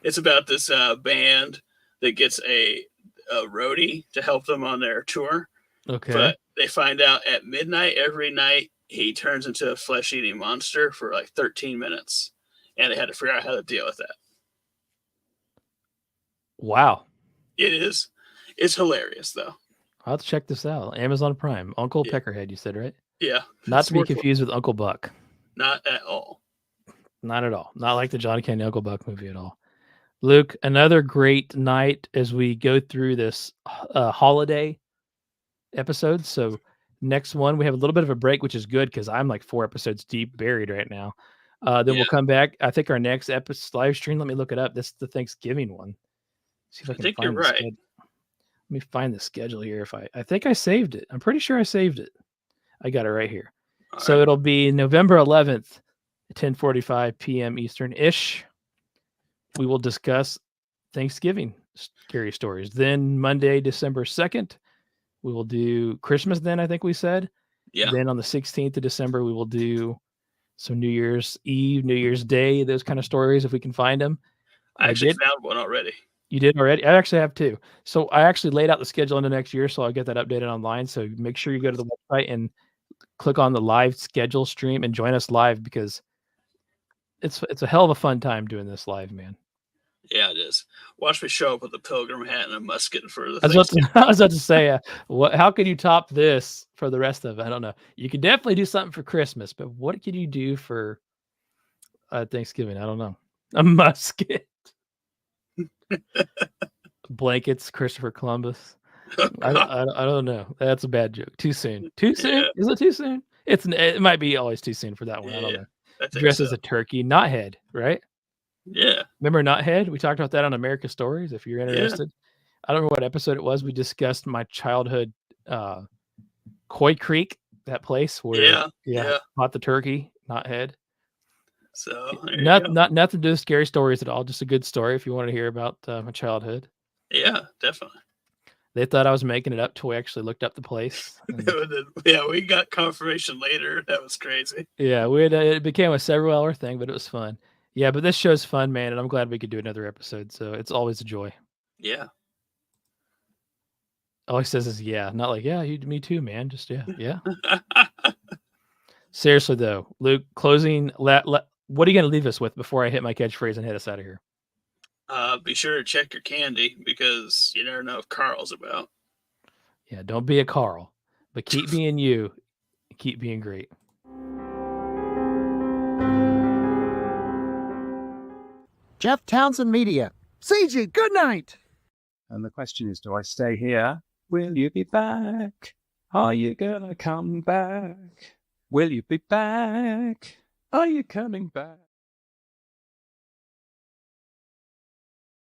it's about this band that gets a roadie to help them on their tour,
Okay.
but they find out at midnight every night he turns into a flesh-eating monster for like 13 minutes, and they had to figure out how to deal with that.
Wow.
It's hilarious though.
I'll have to check this out. Amazon Prime. Uncle
Yeah.
Peckerhead, you said, right?
Yeah,
Not
it's
to be
worth it.
confused with Uncle Buck.
Not at all.
Not at all. Not like the John Candy Uncle Buck movie at all. Luke, another great night as we go through this holiday episode. So next one, we have a little bit of a break, which is good because I'm like 4 episodes deep, buried right now. Then
Yeah.
we'll come back. I think our next episode live stream, let me look it up. This is the Thanksgiving one. See if I
I
can
think
find
you're
the
right.
sched- Let me find the schedule here. If I think I saved it. I'm pretty sure I saved it. I got it right here.
All
So
right.
it'll be November 11th, 10:45 p.m. Eastern-ish. We will discuss Thanksgiving scary stories. Then Monday, December 2nd, we will do Christmas then, I think we said.
Yeah.
Then on the 16th of December, we will do some New Year's Eve, New Year's Day, those kind of stories if we can find them.
I actually
did-
found one already.
You did already? I actually have 2. So I actually laid out the schedule into next year, so I'll get that updated online. So make sure you go to the website and click on the live schedule stream and join us live because it's a hell of a fun time doing this live, man.
Yeah, it is. Watch me show up with a pilgrim hat and a musket for the
I was
Thanksgiving.
about to say, how can you top this for the rest of it? I don't know. You could definitely do something for Christmas, but what can you do for Thanksgiving? I don't know. A musket, blankets, Christopher Columbus. I don't know. That's a bad joke. Too soon. Too soon?
Yeah.
Is it too soon? It might be always too soon for that one. I don't
Yeah,
know.
I think
Dressed
so.
as a turkey, knothead, right?
Yeah.
Remember Knothead? We talked about that on America Stories. If you're interested, I don't remember what episode it was. We discussed my childhood, Coy Creek, that place where
Yeah.
bought the turkey, Knothead.
So there you go.
Nothing to do with scary stories at all. Just a good story if you want to hear about my childhood.
Yeah, definitely.
They thought I was making it up till we actually looked up the place. and-
Yeah, we got confirmation later. That was crazy.
yeah, it became a several hour thing, but it was fun. Yeah, but this show's fun, man, and I'm glad we could do another episode. So it's always a joy.
Yeah.
All he says is yeah, not like me too, man. Just yeah. Seriously though, Luke, closing. What are you going to leave us with before I hit my catchphrase and head us out of here?
Be sure to check your candy because you never know if Carl's about.
Yeah, don't be a Carl, but keep being you. Keep being great.
Jeff Townsend Media. CG, good night.
And the question is, do I stay here? Will you be back? Are you gonna come back? Will you be back? Are you coming back?